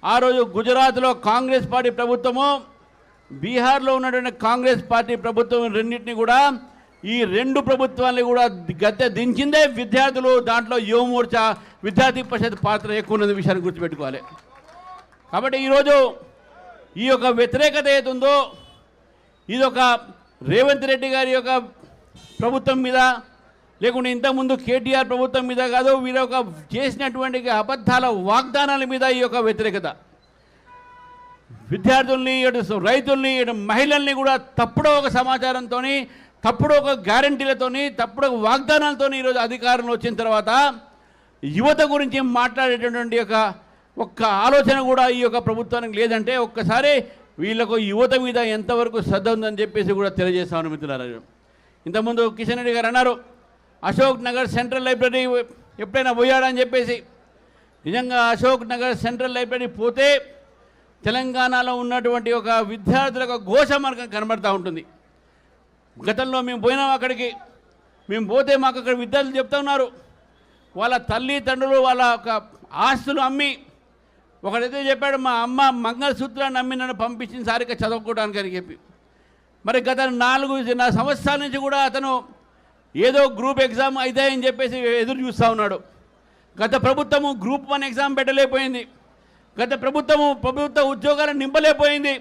C: ఆ రోజు గుజరాత్లో కాంగ్రెస్ పార్టీ ప్రభుత్వము, బీహార్లో ఉన్నటువంటి కాంగ్రెస్ పార్టీ ప్రభుత్వం రెండింటిని కూడా ఈ రెండు ప్రభుత్వాన్ని కూడా గద్దె దించిందే విద్యార్థులు. దాంట్లో యువ మోర్చా విద్యార్థి పరిషత్ పాత్ర ఎక్కువ ఉన్నది విషయాన్ని గుర్తుపెట్టుకోవాలి. కాబట్టి ఈరోజు ఈ యొక్క వ్యతిరేకత ఏతుందో ఇది ఒక రేవంత్ రెడ్డి గారి యొక్క ప్రభుత్వం మీద, లేకుంటే ఇంతకుముందు కేటీఆర్ ప్రభుత్వం మీద కాదు, వీరి యొక్క చేసినటువంటి అబద్ధాల వాగ్దానాల మీద ఈ యొక్క వ్యతిరేకత. విద్యార్థుల్ని, ఇటు రైతుల్ని, ఇటు మహిళల్ని కూడా తప్పుడు ఒక సమాచారంతో, తప్పుడు ఒక గ్యారంటీలతో, తప్పుడు ఒక వాగ్దానాలతో ఈరోజు అధికారంలో వచ్చిన తర్వాత యువత గురించి మాట్లాడేటటువంటి ఒక్క ఆలోచన కూడా ఈ యొక్క ప్రభుత్వానికి లేదంటే ఒక్కసారి వీళ్ళకు యువత మీద ఎంతవరకు శ్రద్ధ ఉందని చెప్పేసి కూడా తెలియజేస్తామని మిత్రులారా. ఇంతకుముందు కిషన్ రెడ్డి గారు అన్నారు అశోక్ నగర్ సెంట్రల్ లైబ్రరీ ఎప్పుడైనా పోయాడని చెప్పేసి. నిజంగా అశోక్ నగర్ సెంట్రల్ లైబ్రరీ పోతే తెలంగాణలో ఉన్నటువంటి ఒక విద్యార్థుల ఘోష మనకు కనబడుతూ ఉంటుంది. గతంలో మేము పోయినాం అక్కడికి, మేము పోతే మాకు అక్కడ విద్యార్థులు చెప్తా ఉన్నారు వాళ్ళ తల్లిదండ్రులు వాళ్ళ ఒక ఆస్తులు అమ్మి, ఒకడైతే చెప్పాడు మా అమ్మ మంగళసూత్రాన్ని అమ్మి నన్ను పంపించిన సారిగా చదువుకోవడానికి అని చెప్పి. మరి గత 4 సంవత్సరాల నుంచి కూడా అతను ఏదో గ్రూప్ ఎగ్జామ్ అవుతాయని చెప్పేసి ఎదురు చూస్తూ ఉన్నాడు. గత ప్రభుత్వము గ్రూప్ 1 ఎగ్జామ్ పెట్టలేకపోయింది. గత ప్రభుత్వ ఉద్యోగాలను నింపలేకపోయింది.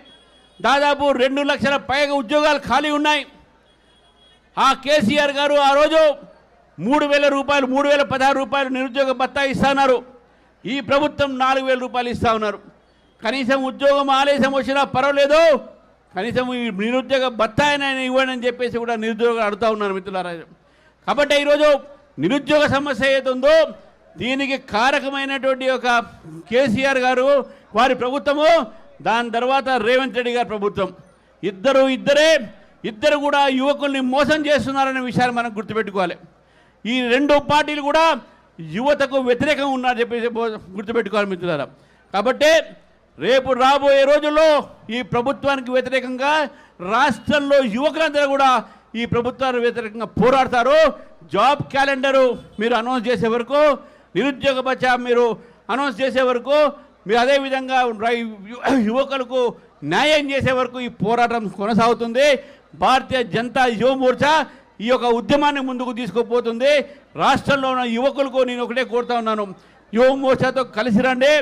C: దాదాపు 2 లక్షల పైగా ఉద్యోగాలు ఖాళీ ఉన్నాయి. ఆ కేసీఆర్ గారు ఆ రోజు 3,000 రూపాయలు, 3,016 రూపాయలు నిరుద్యోగ భత్తా ఇస్తున్నారు. ఈ ప్రభుత్వం 4,000 రూపాయలు ఇస్తూ ఉన్నారు. కనీసం ఉద్యోగం ఆలస్యం వచ్చినా పర్వాలేదు, కనీసం ఈ నిరుద్యోగ భత్తాయినా ఇవ్వండి అని చెప్పేసి కూడా నిరుద్యోగులు అడుగుతూ ఉన్నారు మిత్రులారా. కాబట్టి ఈరోజు నిరుద్యోగ సమస్య ఏతుందో దీనికి కారకమైనటువంటి ఒక కేసీఆర్ గారు వారి ప్రభుత్వము, దాని తర్వాత రేవంత్ రెడ్డి గారి ప్రభుత్వం, ఇద్దరు కూడా యువకుల్ని మోసం చేస్తున్నారనే విషయాన్ని మనం గుర్తుపెట్టుకోవాలి. ఈ 2 పార్టీలు కూడా యువతకు వ్యతిరేకంగా ఉన్నారని చెప్పేసి గుర్తుపెట్టుకోవాలి మిత్రులారా. కాబట్టి రేపు రాబోయే రోజుల్లో ఈ ప్రభుత్వానికి వ్యతిరేకంగా రాష్ట్రంలో యువకులందరూ కూడా ఈ ప్రభుత్వానికి వ్యతిరేకంగా పోరాడతారు. జాబ్ క్యాలెండరు మీరు అనౌన్స్ చేసే వరకు, నిరుద్యోగ భత్తా మీరు అనౌన్స్ చేసే వరకు, మీరు అదేవిధంగా యువకులకు న్యాయం చేసే వరకు ఈ పోరాటం కొనసాగుతుంది. భారతీయ జనతా యువ మోర్చా ఈ యొక్క ఉద్యమాన్ని ముందుకు తీసుకుపోతుంది. రాష్ట్రంలో ఉన్న యువకులకు నేను ఒకటే కోరుతా ఉన్నాను, యువ మోర్చాతో కలిసి రండి,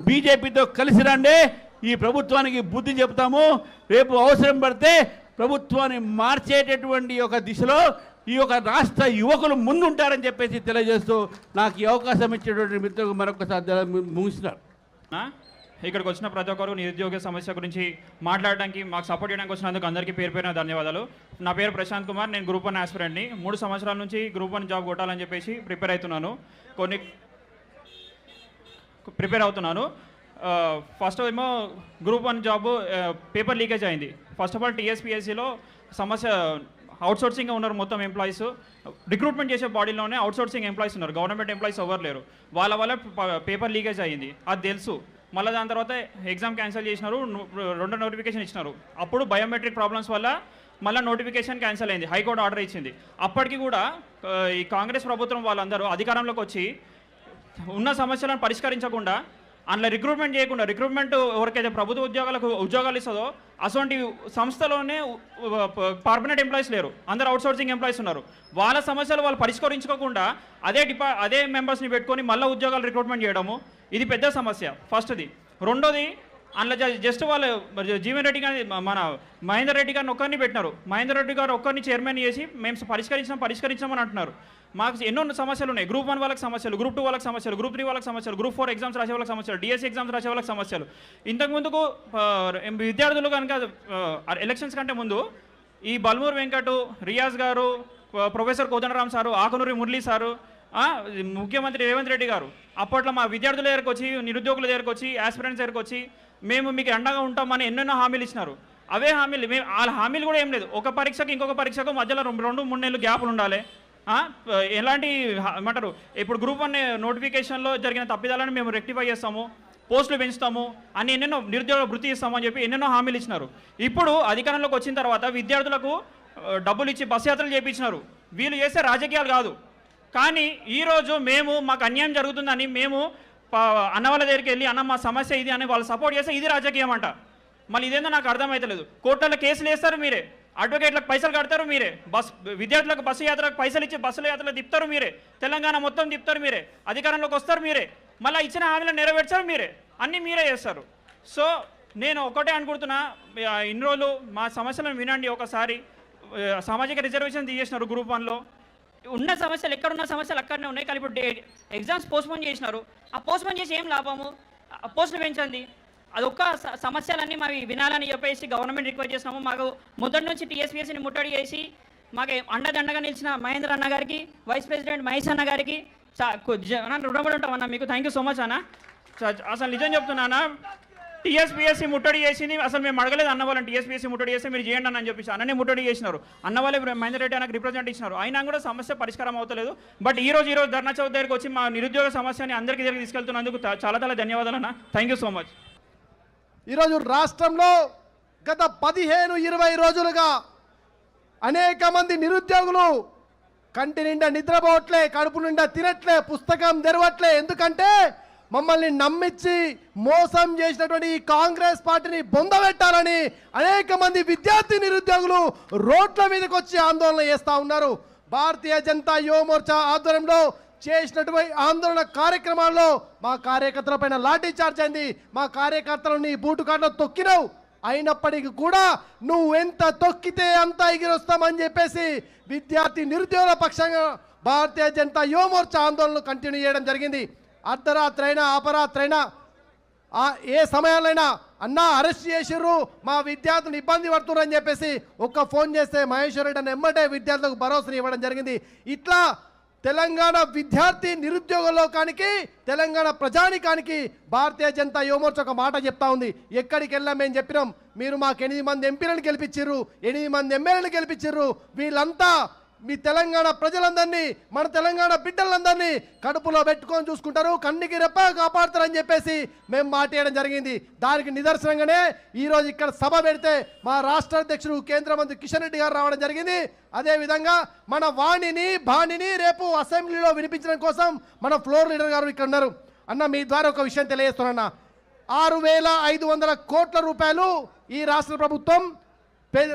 C: బీజేపీతో కలిసి రండి. ఈ ప్రభుత్వానికి బుద్ధి చెప్తాము. రేపు అవసరం పడితే ప్రభుత్వాన్ని మార్చేటటువంటి ఒక దిశలో ఈ యొక్క రాష్ట్ర యువకులు ముందుంటారని చెప్పేసి తెలియజేస్తూ నాకు ఈ అవకాశం ఇచ్చేటువంటి మిత్రులకు మరొకసారి ముగిస్తున్నారు.
D: ఇక్కడికి వచ్చిన ప్రతి ఒక్కరు నిరుద్యోగ సమస్య గురించి మాట్లాడడానికి, మాకు సపోర్ట్ చేయడానికి వచ్చినందుకు అందరికీ పేరు ధన్యవాదాలు. నా పేరు ప్రశాంత్ కుమార్, నేను గ్రూప్ 1 ఆస్పిరెంట్ని. 3 సంవత్సరాల నుంచి గ్రూప్ 1 జాబ్ కొట్టాలని చెప్పేసి ప్రిపేర్ అవుతున్నాను. ఫస్ట్ ఏమో గ్రూప్ 1 జాబ్ పేపర్ లీకేజ్ అయింది. ఫస్ట్ ఆఫ్ ఆల్ టీఎస్పీఎస్సీలో సమస్య అవుట్సోర్సింగ్గా ఉన్నారు మొత్తం ఎంప్లాయీస్. రిక్రూట్మెంట్ చేసే బాడీలోనే అవుట్సోర్సింగ్ ఎంప్లాయీస్ ఉన్నారు, గవర్నమెంట్ ఎంప్లాయీస్ ఎవరు లేరు. వాళ్ళ వల్ల పేపర్ లీకేజ్ అయ్యింది, అది తెలుసు. మళ్ళీ దాని తర్వాత ఎగ్జామ్ క్యాన్సిల్ చేసినారు, 2 నోటిఫికేషన్ ఇచ్చినారు. అప్పుడు బయోమెట్రిక్ ప్రాబ్లమ్స్ వల్ల మళ్ళీ నోటిఫికేషన్ క్యాన్సిల్ అయింది, హైకోర్టు ఆర్డర్ ఇచ్చింది. అప్పటికి కూడా ఈ కాంగ్రెస్ ప్రభుత్వం వాళ్ళందరూ అధికారంలోకి వచ్చి ఉన్న సమస్యలను పరిష్కరించకుండా, అందులో రిక్రూట్మెంట్ చేయకుండా, రిక్రూట్మెంట్ ఎవరికైతే ప్రభుత్వ ఉద్యోగాలు ఇస్తుందో అటువంటి సంస్థలోనే పర్మనెంట్ ఎంప్లాయీస్ లేరు, అందరూ అవుట్సోర్సింగ్ ఎంప్లాయీస్ ఉన్నారు. వాళ్ళ సమస్యలు వాళ్ళు పరిష్కరించుకోకుండా అదే మెంబర్స్ని పెట్టుకొని మళ్ళీ ఉద్యోగాలు రిక్రూట్మెంట్ చేయడము, ఇది పెద్ద సమస్య. ఫస్ట్ది. రెండోది, అందులో జస్ట్ వాళ్ళు జీవన్ రెడ్డి గారి మన మహేందర్ రెడ్డి గారిని ఒక్కరిని పెట్టినారు. మహేందర్ రెడ్డి గారు ఒక్కరిని చైర్మన్ చేసి మేము పరిష్కరించామని అంటున్నారు. మాకు ఎన్నో సమస్యలు ఉన్నాయి. గ్రూప్ 1 వాళ్ళకి సమస్యలు, గ్రూప్ 2 వాళ్ళకి సమస్యలు, గ్రూప్ 3 వాళ్ళకి సమస్యలు, గ్రూప్ 4 ఎగ్జామ్స్ రాసే వాళ్ళకి సమస్యలు, డిఎస్సీ ఎగ్జామ్స్ రాసే వాళ్ళకి సమస్యలు. ఇంతకుముందుకు విద్యార్థులు కనుక ఎలక్షన్స్ కంటే ముందు ఈ బల్మూర్ వెంకట్, రియాజ్ గారు, professor Kodandaram sir, Akunuri Murali sir, ముఖ్యమంత్రి రేవంత్ రెడ్డి గారు అప్పట్లో మా విద్యార్థుల దగ్గరకు వచ్చి, నిరుద్యోగుల దగ్గరకు వచ్చి, ఆస్పిరెంట్స్ దగ్గరకు వచ్చి మేము మీకు అండగా ఉంటామని ఎన్నెన్నో హామీలు ఇచ్చినారు. అవే హామీలు వాళ్ళ హామీలు కూడా ఏం లేదు. ఒక పరీక్షకు ఇంకొక పరీక్షకు మధ్యలో 2-3 నెలలు గ్యాపులు ఉండాలి. ఎలాంటి ఏమంటారు, ఇప్పుడు గ్రూప్ 1 నోటిఫికేషన్లో జరిగిన తప్పిదాలను మేము రెక్టిఫై చేస్తాము, పోస్టులు పెంచుతాము అని ఎన్నెన్నో, నిరుద్యోగ వృత్తి ఇస్తాము అని చెప్పి ఎన్నెన్నో హామీలు ఇచ్చినారు. ఇప్పుడు అధికారంలోకి వచ్చిన తర్వాత విద్యార్థులకు డబ్బులు ఇచ్చి బస్ యాత్రలు చేయించినారు. వీళ్ళు చేసే రాజకీయాలు కాదు. కానీ ఈరోజు మాకు అన్యాయం జరుగుతుందని మేము అన్న వాళ్ళ దగ్గరికి వెళ్ళి అన్న మా సమస్య ఇది అని వాళ్ళు సపోర్ట్ చేస్తే ఇది రాజకీయం అంట. మళ్ళీ ఇదేందో నాకు అర్థమవుతలేదు. కోర్టులలో కేసులు వేస్తారు మీరే, అడ్వకేట్లకు పైసలు కడతారు మీరే, విద్యార్థులకు బస్సు యాత్రకు పైసలు ఇచ్చి బస్సుల యాత్రలు తిప్పుతారు మీరే, తెలంగాణ మొత్తం తిప్పుతారు మీరే, అధికారంలోకి వస్తారు మీరే, మళ్ళీ ఇచ్చిన హామీలను నెరవేర్చారు మీరే, అన్నీ మీరే చేస్తారు. సో నేను ఒకటే అనుకుంటున్నా, ఇన్ని రోజులు మా సమస్యలను వినండి ఒకసారి. సామాజిక రిజర్వేషన్ తీసేసినారు గ్రూప్ 1లో.
E: ఉన్న సమస్యలు ఎక్కడున్న సమస్యలు అక్కడనే ఉన్నాయి. కానీ ఇప్పుడు ఎగ్జామ్స్ పోస్ట్పోన్ చేసినారు. ఆ పోస్ట్పోన్ చేసి ఏం లాభము? పోస్టులు పెంచండి. అదొక్క సమస్యలన్నీ మావి వినాలని చెప్పేసి గవర్నమెంట్ రిక్వెస్ట్ చేసినాము. మాకు మొదటి నుంచి టీఎస్పీఎస్సీని ముట్టడి చేసి మాకు అండదండగా నిలిచిన మహేంద్ర అన్న గారికి, వైస్ ప్రెసిడెంట్ మహేష్ అన్న గారికి రుణపడి ఉంటామన్నా. మీకు థ్యాంక్ యూ సో మచ్ అన్న. అసలు నిజం చెప్తున్నానా, టీఎస్పీఎస్సీ ముట్టడి చేసింది అసలు మేము అడగలేదు. అన్న వాళ్ళని టీఎస్పీఎస్సీ ముట్టడి చేస్తే మీరు చేయండి అని చెప్పేసి అన్ననే ముట్టడి చేసినారు. అన్న వాళ్ళే మహేందర్ రెడ్డి అన్నకు రిప్రజెంట్ ఇచ్చినారు. అయినా కూడా సమస్య పరిష్కారం అవుతలేదు. బట్ ఈ రోజు ధర్నా చౌక్ దగ్గరికి వచ్చి మా నిరుద్యోగ సమస్యని అందరికీ దగ్గరికి తీసుకెళ్తున్నందుకు చాలా చాలా ధన్యవాదాలు అన్న. Thank you so much.
F: ఈరోజు రాష్ట్రంలో గత 15-20 రోజులుగా అనేక మంది నిరుద్యోగులు కంటి నిండా నిద్రపోవట్లే, కడుపు నిండా తినట్లే, పుస్తకం తెరవట్లే. ఎందుకంటే మమ్మల్ని నమ్మించి మోసం చేసినటువంటి ఈ కాంగ్రెస్ పార్టీని బొందబెట్టాలని అనేక మంది విద్యార్థి నిరుద్యోగులు రోడ్ల మీదకి వచ్చి ఆందోళన చేస్తూ ఉన్నారు. భారతీయ జనతా యువ మోర్చా ఆధ్వర్యంలో చేసినటువంటి ఆందోళన కార్యక్రమాల్లో మా కార్యకర్తల పైన లాఠీ చార్జ్ అయింది. మా కార్యకర్తలని బూటు కార్డులో తొక్కినావు. అయినప్పటికీ కూడా నువ్వు ఎంత తొక్కితే అంత ఎగిరొస్తామని చెప్పేసి విద్యార్థి నిరుద్యోగుల పక్షంగా భారతీయ జనతా యువ మోర్చా ఆందోళనలు కంటిన్యూ చేయడం జరిగింది. అర్ధరాత్రైనా అపరాత్రైనా ఏ సమయాలైనా అన్నా అరెస్ట్ చేసిర్రు, మా విద్యార్థులు ఇబ్బంది పడుతున్నారని చెప్పేసి ఒక్క ఫోన్ చేస్తే మహేశ్వర్ రెడ్డి అని ఎమ్మటే విద్యార్థులకు భరోసాని ఇవ్వడం జరిగింది. ఇట్లా తెలంగాణ విద్యార్థి నిరుద్యోగ లోకానికి, తెలంగాణ ప్రజానికానికి భారతీయ జనతా యువ మోర్చా ఒక మాట చెప్తా ఉంది. ఎక్కడికి వెళ్ళా మేము చెప్పినాం, మీరు మాకు 8 మంది ఎంపీలను గెలిపించిర్రు, 8 మంది ఎమ్మెల్యేలను గెలిపించిర్రు. వీళ్ళంతా మీ తెలంగాణ ప్రజలందరినీ, మన తెలంగాణ బిడ్డలందరినీ కడుపులో పెట్టుకొని చూసుకుంటారు, కన్నికి రెప్ప కాపాడుతారని చెప్పేసి మేము మాట్లాడడం జరిగింది. దానికి నిదర్శనంగానే ఈరోజు ఇక్కడ సభ పెడితే మా రాష్ట్ర అధ్యక్షుడు కేంద్ర మంత్రి కిషన్ రెడ్డి గారు రావడం జరిగింది. అదేవిధంగా మన వాణిని బాణిని రేపు అసెంబ్లీలో వినిపించడం కోసం మన ఫ్లోర్ లీడర్ గారు ఇక్కడ ఉన్నారు. అన్న, మీ ద్వారా ఒక విషయం తెలియజేస్తున్నా. 6,500 కోట్ల రూపాయలు ఈ రాష్ట్ర ప్రభుత్వం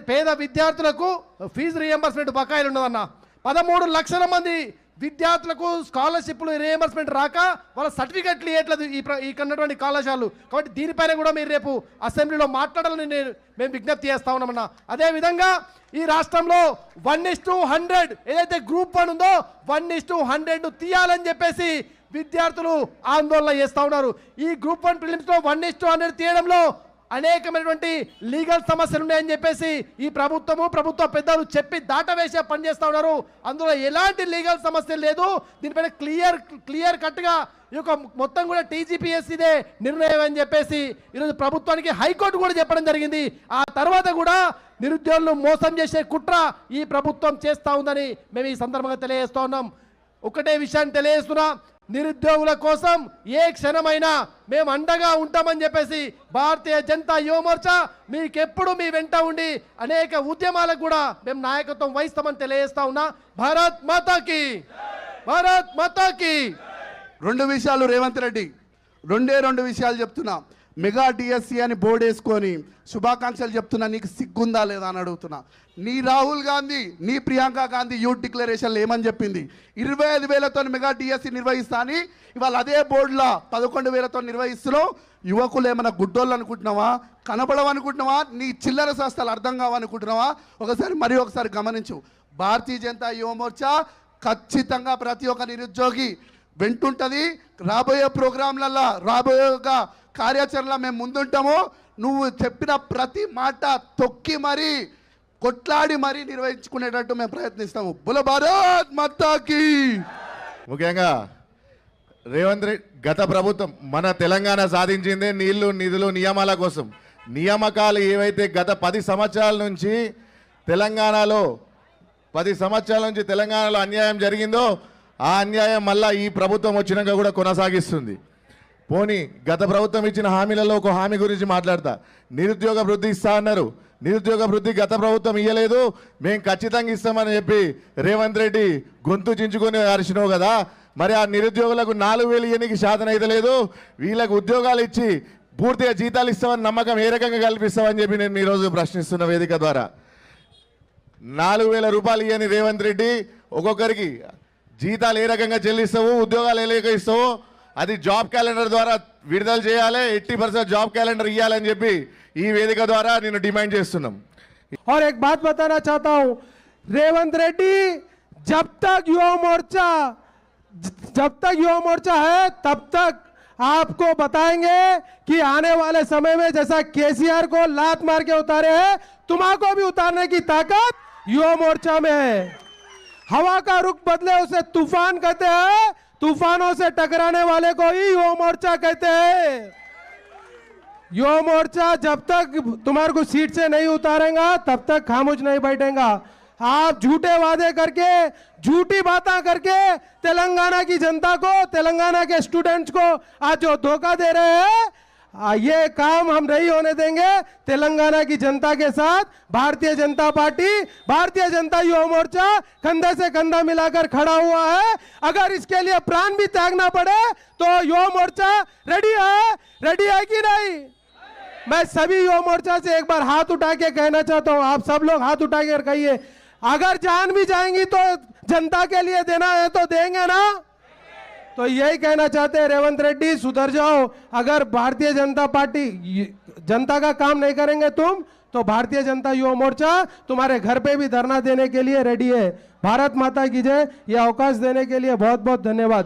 F: పేద విద్యార్థులకు ఫీజు రియంబర్స్మెంట్ బకాయిలు ఉన్నదన్న. 13 లక్షల మంది విద్యార్థులకు స్కాలర్షిప్లు రియంబర్స్మెంట్ రాక వాళ్ళ సర్టిఫికెట్లు ఇవ్వట్లేదు ఇక్కడ ఉన్నటువంటి కళాశాలలు. కాబట్టి దీనిపైన కూడా మీరు రేపు అసెంబ్లీలో మాట్లాడాలని మేము విజ్ఞప్తి చేస్తా ఉన్నామన్నా. అదేవిధంగా ఈ రాష్ట్రంలో 1:100 ఏదైతే గ్రూప్ 1 ఉందో 1:100 తీయాలని చెప్పేసి విద్యార్థులు ఆందోళన చేస్తూ ఉన్నారు. ఈ గ్రూప్ 1 ప్రిలిమ్స్లో 1:100 తీయడంలో అనేకమైనటువంటి లీగల్ సమస్యలు ఉన్నాయని చెప్పేసి ఈ ప్రభుత్వ పెద్దలు చెప్పి దాటవేసే పని చేస్తూ ఉన్నారు. అందులో ఎలాంటి లీగల్ సమస్యలు లేదు. దీనిపైన క్లియర్ కట్గా ఈ యొక్క మొత్తం కూడా టీజీపీఎస్సీదే నిర్ణయం అని చెప్పేసి ఈరోజు ప్రభుత్వానికి హైకోర్టు కూడా చెప్పడం జరిగింది. ఆ తర్వాత కూడా నిరుద్యోగులను మోసం చేసే కుట్ర ఈ ప్రభుత్వం చేస్తూ ఉందని మేము ఈ సందర్భంగా తెలియజేస్తూ ఉన్నాం. ఒకటే విషయాన్ని తెలియజేస్తున్నా, నిరుద్యోగుల కోసం ఏ క్షణమైనా మేము అండగా ఉంటామని చెప్పేసి భారతీయ జనతా యువ మోర్చా మీకెప్పుడు మీ వెంట ఉండి అనేక ఉద్యమాలకు కూడా మేము నాయకత్వం వహిస్తామని తెలియజేస్తా ఉన్నా. భారత్ మాతాకి, భారత్ మాతాకి.
G: 2 విషయాలు రేవంత్ రెడ్డి, 2 విషయాలు చెప్తున్నా. మెగా డిఎస్సి అని బోర్డు వేసుకొని శుభాకాంక్షలు చెప్తున్నా, నీకు సిగ్గుందా లేదా అని అడుగుతున్నా. నీ రాహుల్ గాంధీ, నీ ప్రియాంక గాంధీ యూత్ డిక్లరేషన్లు ఏమని చెప్పింది? 25,000తో మెగా డిఎస్సి నిర్వహిస్తా అని. ఇవాళ అదే బోర్డులో 11,000తో నిర్వహిస్తున్నావు. యువకులు ఏమైనా గుడ్డోళ్ళు అనుకుంటున్నావా? కనపడవనుకుంటున్నావా? నీ చిల్లర శాస్త్రాలు అర్థం కావనుకుంటున్నావా? ఒకసారి గమనించు. భారతీయ జనతా యువ మోర్చా ఖచ్చితంగా ప్రతి ఒక్క నిరుద్యోగి వెంటుంటుంది. రాబోయే ప్రోగ్రాంలలో, రాబోయే కార్యాచరణలో మేము ముందుంటాము. నువ్వు చెప్పిన ప్రతి మాట తొక్కి మరీ కొట్లాడి మరీ నిర్వహించుకునేటట్టు మేము ప్రయత్నిస్తాము. బుల భారత్ మాతాకి.
A: ముఖ్యంగా రేవంత్ రెడ్డి గత ప్రభుత్వం మన తెలంగాణ సాధించిందే నీళ్లు, నిధులు, నియామాల కోసం. నియామకాలు ఏవైతే గత 10 సంవత్సరాల నుంచి తెలంగాణలో అన్యాయం జరిగిందో ఆ అన్యాయం మళ్ళా ఈ ప్రభుత్వం వచ్చినాక కూడా కొనసాగిస్తుంది. పోనీ గత ప్రభుత్వం ఇచ్చిన హామీలలో ఒక హామీ గురించి మాట్లాడతా. నిరుద్యోగ వృద్ధి ఇస్తా అన్నారు. నిరుద్యోగ వృద్ధి గత ప్రభుత్వం ఇయ్యలేదు, మేము ఖచ్చితంగా ఇస్తామని చెప్పి రేవంత్ రెడ్డి గొంతు చించుకొని అరిచినావు కదా.
H: మరి ఆ నిరుద్యోగులకు 4,000 ఇయ్యనికి శాతం అయితే లేదు. వీళ్ళకు ఉద్యోగాలు ఇచ్చి పూర్తిగా జీతాలు ఇస్తామని నమ్మకం ఏ రకంగా కల్పిస్తామని చెప్పి నేను ఈరోజు ప్రశ్నిస్తున్న వేదిక ద్వారా. 4,000 రూపాయలు ఇయ్యని రేవంత్ రెడ్డి ఒక్కొక్కరికి జీతాలు ఏ రకంగా చెల్లిస్తావు, ఉద్యోగాలు ఏ రకంగా ఇస్తావు, అది జాబ్ క్యాలెండర్ ద్వారా విడుదల చేయాలి, 80% జాబ్ క్యాలెండర్ ఇవ్వాలని చెప్పి ఈ వేదిక ద్వారా నేను డిమాండ్ చేస్తున్నాం.
F: और एक बात बताना चाहता हूं, रेवंत रेड्डी जब तक युवा मोर्चा है तब तक आपको बताएंगे कि आने वाले समय में जैसा केसीआर को लात मार के उतारे हैं, तुम्हारा भी उतारने की ताकत युवा मोर्चा में है। हवा का रुख बदले उसे तूफान कहते हैं, तूफानों से टकराने वाले को ही युवा मोर्चा कहते हैं। युवा मोर्चा जब तक तुम्हारे को सीट से नहीं उतारेगा तब तक खामोश नहीं बैठेगा। आप झूठे वादे करके, झूठी बातें करके तेलंगाना की जनता को, तेलंगाना के स्टूडेंट्स को आज जो धोखा दे रहे हैं, ये काम हम नहीं होने देंगे। तेलंगाना की जनता के साथ भारतीय जनता पार्टी, भारतीय जनता युवा मोर्चा कंधे से कंधा मिलाकर खड़ा हुआ है। अगर इसके लिए प्राण भी त्यागना पड़े तो युवा मोर्चा रेडी है कि नहीं? मैं सभी युवा मोर्चा से एक बार हाथ उठा के कहना चाहता हूं, आप सब लोग हाथ उठा कर कहिए, अगर जान भी जाएंगी तो जनता के लिए देना है तो देंगे ना? तो यही कहना चाहते हैं, रेवंत रेड्डी सुधर जाओ। अगर भारतीय जनता पार्टी जनता का काम नहीं करेंगे तुम, तो भारतीय जनता युवा मोर्चा तुम्हारे घर पे भी धरना देने के लिए रेडी है। भारत माता की जय। ये अवकाश देने के लिए बहुत बहुत धन्यवाद।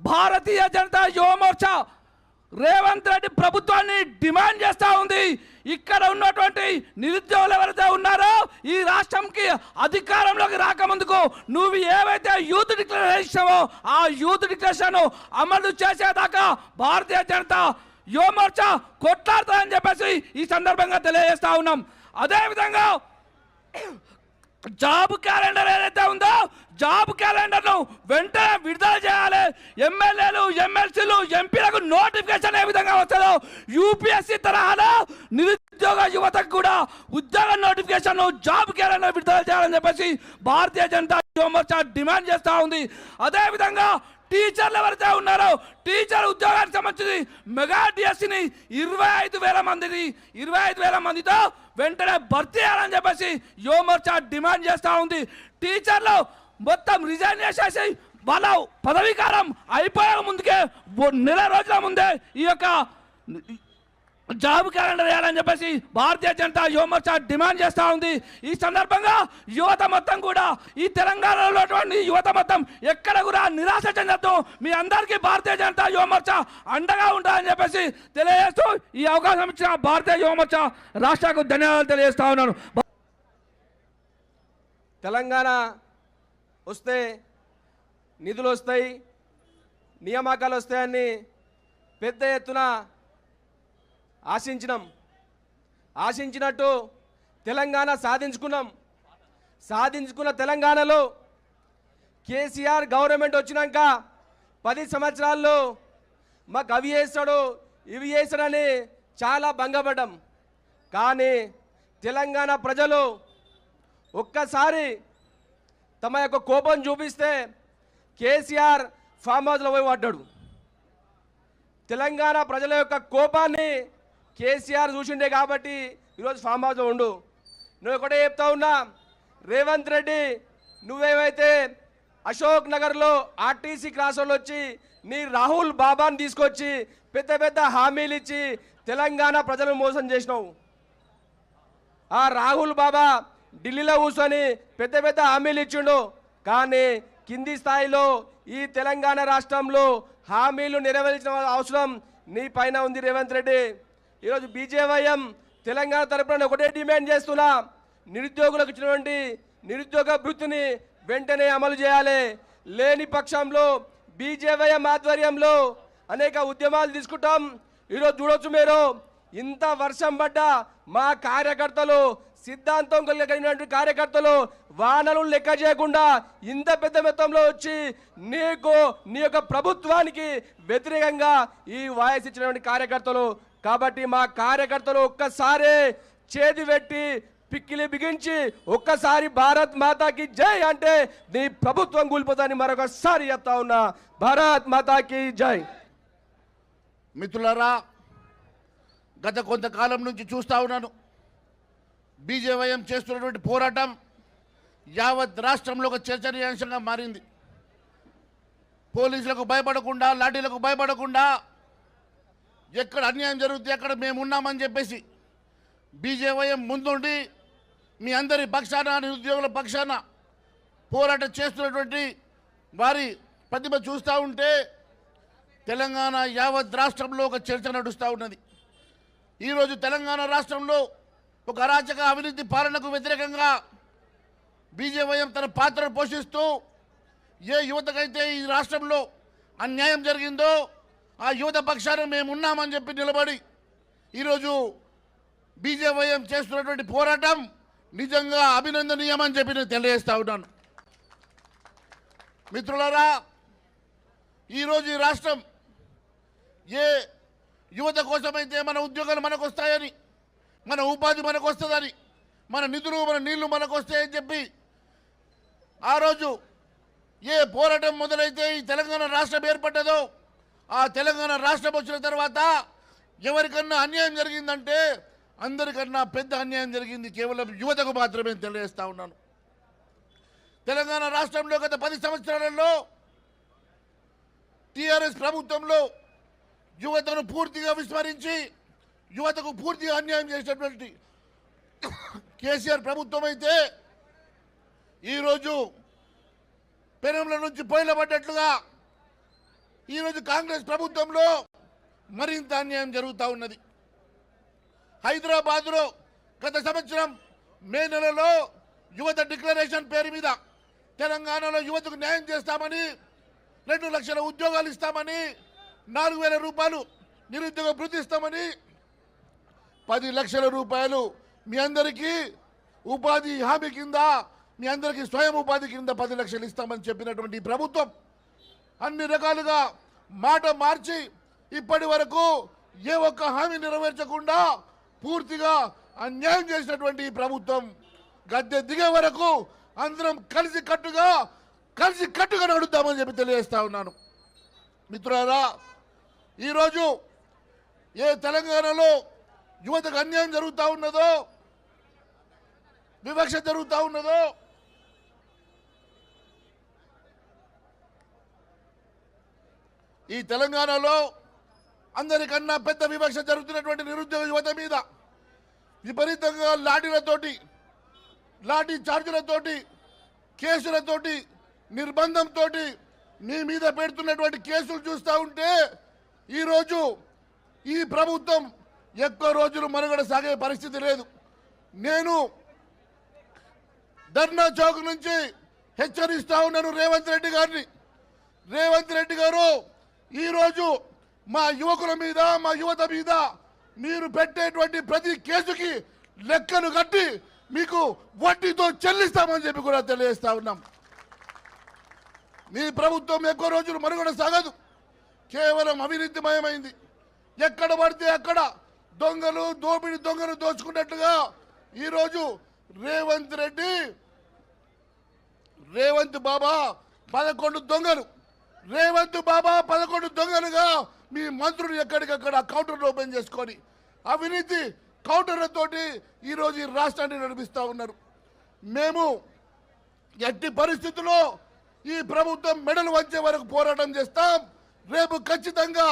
I: भारतीय जनता युवा मोर्चा రేవంత్ రెడ్డి ప్రభుత్వాన్ని డిమాండ్ చేస్తూ ఉంది. ఇక్కడ ఉన్నటువంటి నిరుద్యోగులు ఎవరైతే ఉన్నారో ఈ రాష్ట్రంకి అధికారంలోకి రాకముందుకు నువ్వు ఏవైతే యూత్ డిక్లరేషన్ ఇచ్చావో ఆ యూత్ డిక్లరేషన్ అమలు చేసేదాకా భారతీయ జనతా యువ మోర్చా కొట్లాడతారని చెప్పేసి ఈ సందర్భంగా తెలియజేస్తా ఉన్నాం. అదేవిధంగా జాబ్ క్యాలెండర్ ఏదైతే ఉందో జాబ్ క్యాలెండర్ను వెంటనే విడుదల చేయాలి. ఎమ్మెల్యేలు, ఎమ్మెల్సీలు, ఎంపీలకు నోటిఫికేషన్ ఏ విధంగా వస్తుందో యూపీఎస్సీ తరహాలో నిరుద్యోగ యువతకు కూడా ఉద్యోగ నోటిఫికేషన్, జాబ్ క్యాలెండర్ విడుదల చేయాలని చెప్పేసి భారతీయ జనతా యువ మోర్చా డిమాండ్ చేస్తూ ఉంది. అదేవిధంగా టీచర్లు ఎవరైతే ఉన్నారో టీచర్ ఉద్యోగానికి సంబంధించి మెగా డిఎస్సిని 25,000 మందితో వెంటనే భర్తీ చేయాలని చెప్పేసి యువ మోర్చా డిమాండ్ చేస్తూ ఉంది. టీచర్లు మొత్తం రిజైన్ చేసేసి వాళ్ళ పదవీకాలం అయిపోయే ముందుకే నెల రోజుల ముందే ఈ యొక్క జాబ్ క్యాలెండర్ వేయాలని చెప్పేసి భారతీయ జనతా యువ మోర్చా డిమాండ్ చేస్తూ ఉంది. ఈ సందర్భంగా యువత మొత్తం కూడా ఈ తెలంగాణలో యువత మొత్తం ఎక్కడ కూడా నిరాశ చెందొద్దు. మీ అందరికీ భారతీయ జనతా యువ మోర్చా అండగా ఉండాలని చెప్పేసి తెలియజేస్తూ ఈ అవకాశం ఇచ్చిన భారతీయ యువ మోర్చా రాష్ట్రకు ధన్యవాదాలు తెలియజేస్తా ఉన్నాను.
B: తెలంగాణ వస్తే నిధులు వస్తాయి, నియామకాలు వస్తాయని పెద్ద ఎత్తున ఆశించినట్టు తెలంగాణ సాధించుకున్న తెలంగాణలో కేసీఆర్ గవర్నమెంట్ వచ్చినాక 10 సంవత్సరాల్లో మాకు అవి చేస్తాడు ఇవి చేస్తాడని చాలా భంగపడ్డాం. కానీ తెలంగాణ ప్రజలు ఒక్కసారి తమ యొక్క కోపం చూపిస్తే కేసీఆర్ ఫామ్ హౌస్లో పోయి పడ్డాడు. తెలంగాణ ప్రజల యొక్క కోపాన్ని కేసీఆర్ చూసిండే కాబట్టి ఈరోజు ఫామ్ హౌస్లో ఉండు. నువ్వు ఒకటే చెప్తా ఉన్నా, రేవంత్ రెడ్డి నువ్వేమైతే అశోక్ నగర్లో ఆర్టీసీ క్రాస్ రోడ్లో వచ్చి నీ రాహుల్ బాబాని తీసుకొచ్చి పెద్ద పెద్ద హామీలు ఇచ్చి తెలంగాణ ప్రజలను మోసం చేసినావు. ఆ రాహుల్ బాబా ఢిల్లీలో కూర్చొని పెద్ద పెద్ద హామీలు ఇచ్చిండు. కానీ కింది స్థాయిలో ఈ తెలంగాణ రాష్ట్రంలో హామీలు నెరవేర్చిన అవసరం నీ పైన ఉంది రేవంత్ రెడ్డి. ఈరోజు బీజేవైఎం తెలంగాణ తరపున ఒకటే డిమాండ్ చేస్తున్నా, నిరుద్యోగులకు ఇచ్చినటువంటి నిరుద్యోగ భృతిని వెంటనే అమలు చేయాలి. లేని పక్షంలో బీజేవైఎం ఆధ్వర్యంలో అనేక ఉద్యమాలు తీసుకుంటాం. ఈరోజు చూడొచ్చు మీరు, ఇంత వర్షం పడ్డా మా కార్యకర్తలు, సిద్ధాంతం కలిగినటువంటి కార్యకర్తలు వానలు లెక్క చేయకుండా ఇంత పెద్ద మొత్తంలో వచ్చి నీ యొక్క ప్రభుత్వానికి వ్యతిరేకంగా ఈ వాయిస్ ఇచ్చినటువంటి కార్యకర్తలు. కాబట్టి మా కార్యకర్తలు ఒక్కసారి చేతి పెట్టి
J: పిక్కిలి బిగించి ఒక్కసారి భారత్ మాతాకి జై అంటే నీ ప్రభుత్వం కూలిపోతాని మరొకసారి చెప్తా ఉన్నా. భారత్ మాతాకి జై.
H: మిత్రులారా, గత కొంతకాలం నుంచి చూస్తూ ఉన్నాను, బీజేవైఎం చేస్తున్నటువంటి పోరాటం యావత్ రాష్ట్రంలో ఒక చర్చనీయాంశంగా మారింది. పోలీసులకు భయపడకుండా, లాఠీలకు భయపడకుండా, ఎక్కడ అన్యాయం జరుగుతుంది అక్కడ మేము ఉన్నామని చెప్పేసి బీజేవైఎం ముందుండి మీ అందరి పక్షాన, నిరుద్యోగుల పక్షాన పోరాటం చేస్తున్నటువంటి వారి ప్రతిభ చూస్తూ ఉంటే తెలంగాణ యావత్ రాష్ట్రంలో ఒక చర్చ నడుస్తూ ఉన్నది. ఈరోజు తెలంగాణ రాష్ట్రంలో ఒక అరాచక అవినీతి పాలనకు వ్యతిరేకంగా బీజేవైఎం తన పాత్రను పోషిస్తూ ఏ యువతకైతే ఈ రాష్ట్రంలో అన్యాయం జరిగిందో ఆ యువత పక్షాన మేము ఉన్నామని చెప్పి నిలబడి ఈరోజు బీజేవైఎం చేస్తున్నటువంటి పోరాటం నిజంగా అభినందనీయమని చెప్పి నేను తెలియజేస్తా ఉన్నాను. మిత్రులారా, ఈరోజు ఈ రాష్ట్రం ఏ యువత కోసమైతే మన ఉద్యోగాలు మనకు వస్తాయని, మన ఉపాధి మనకు వస్తుందని, మన నిధులు మన నీళ్లు మనకు వస్తాయని చెప్పి ఆ రోజు ఏ పోరాటం మొదలైతే ఈ తెలంగాణ రాష్ట్రం ఏర్పడ్డదో ఆ తెలంగాణ రాష్ట్రం వచ్చిన తర్వాత ఎవరికన్నా అన్యాయం జరిగిందంటే అందరికన్నా పెద్ద అన్యాయం జరిగింది కేవలం యువతకు మాత్రమే తెలియజేస్తా ఉన్నాను. తెలంగాణ రాష్ట్రంలో గత 10 సంవత్సరాలలో టీఆర్ఎస్ ప్రభుత్వంలో యువతను పూర్తిగా విస్మరించి యువతకు పూర్తిగా అన్యాయం చేసినటువంటి కేసీఆర్ ప్రభుత్వం అయితే ఈరోజు పెనంల నుంచి పొయ్యిల పడ్డట్లుగా ఈరోజు కాంగ్రెస్ ప్రభుత్వంలో మరింత అన్యాయం జరుగుతూ ఉన్నది. హైదరాబాద్లో గత సంవత్సరం మే నెలలో యువత డిక్లరేషన్ పేరు మీద తెలంగాణలో యువతకు న్యాయం చేస్తామని, 2 లక్షల ఉద్యోగాలు ఇస్తామని, 4,000 రూపాయలు నిరుద్యోగ భృతి ఇస్తామని, 10 లక్షల రూపాయలు మీ అందరికీ ఉపాధి హామీ కింద, మీ అందరికీ స్వయం ఉపాధి కింద 10 లక్షలు ఇస్తామని చెప్పినటువంటి ప్రభుత్వం అన్ని రకాలుగా మాట మార్చి ఇప్పటి వరకు ఏ ఒక్క హామీ నెరవేర్చకుండా పూర్తిగా అన్యాయం చేసినటువంటి ప్రభుత్వం గద్దె దిగే వరకు అందరం కలిసి కట్టుగా నడుద్దామని చెప్పి తెలియజేస్తా ఉన్నాను. మిత్రులారా, ఈరోజు ఏ తెలంగాణలో యువతకు అన్యాయం జరుగుతూ ఉన్నదో, వివక్ష జరుగుతూ ఉన్నదో, ఈ తెలంగాణలో అందరికన్నా పెద్ద వివక్ష జరుగుతున్నటువంటి నిరుద్యోగ యువత మీద విపరీతంగా లాఠీ చార్జీలతోటి, కేసులతోటి, నిర్బంధంతో మీ మీద పెడుతున్నటువంటి కేసులు చూస్తూ ఉంటే ఈరోజు ఈ ప్రభుత్వం ఎక్కువ రోజులు మనుగడ సాగే పరిస్థితి లేదు. నేను ధర్నా చౌక్ నుంచి హెచ్చరిస్తా ఉన్నాను రేవంత్ రెడ్డి గారిని. రేవంత్ రెడ్డి గారు, ఈరోజు మా యువకుల మీద, మా యువత మీద మీరు పెట్టేటువంటి ప్రతి కేసుకి లెక్కను కట్టి మీకు వడ్డీతో చెల్లిస్తామని చెప్పి కూడా తెలియజేస్తా ఉన్నాం. మీ ప్రభుత్వం ఎక్కువ రోజులు మనుగడ సాగదు, కేవలం అవినీతిమయమైంది. ఎక్కడ పడితే అక్కడ దోపిడి దొంగలు దోచుకున్నట్లుగా ఈరోజు రేవంత్ బాబా 11 దొంగలు, రేవంత్ బాబా 11 దొంగలుగా మీ మంత్రులు ఎక్కడికక్కడ కౌంటర్లు ఓపెన్ చేసుకొని అవినీతి కౌంటర్లతోటి ఈరోజు ఈ రాష్ట్రాన్ని నడిపిస్తూ ఉన్నారు. మేము ఎట్టి పరిస్థితుల్లో ఈ ప్రభుత్వం మెడలు వంచే వరకు పోరాటం చేస్తాం. రేపు ఖచ్చితంగా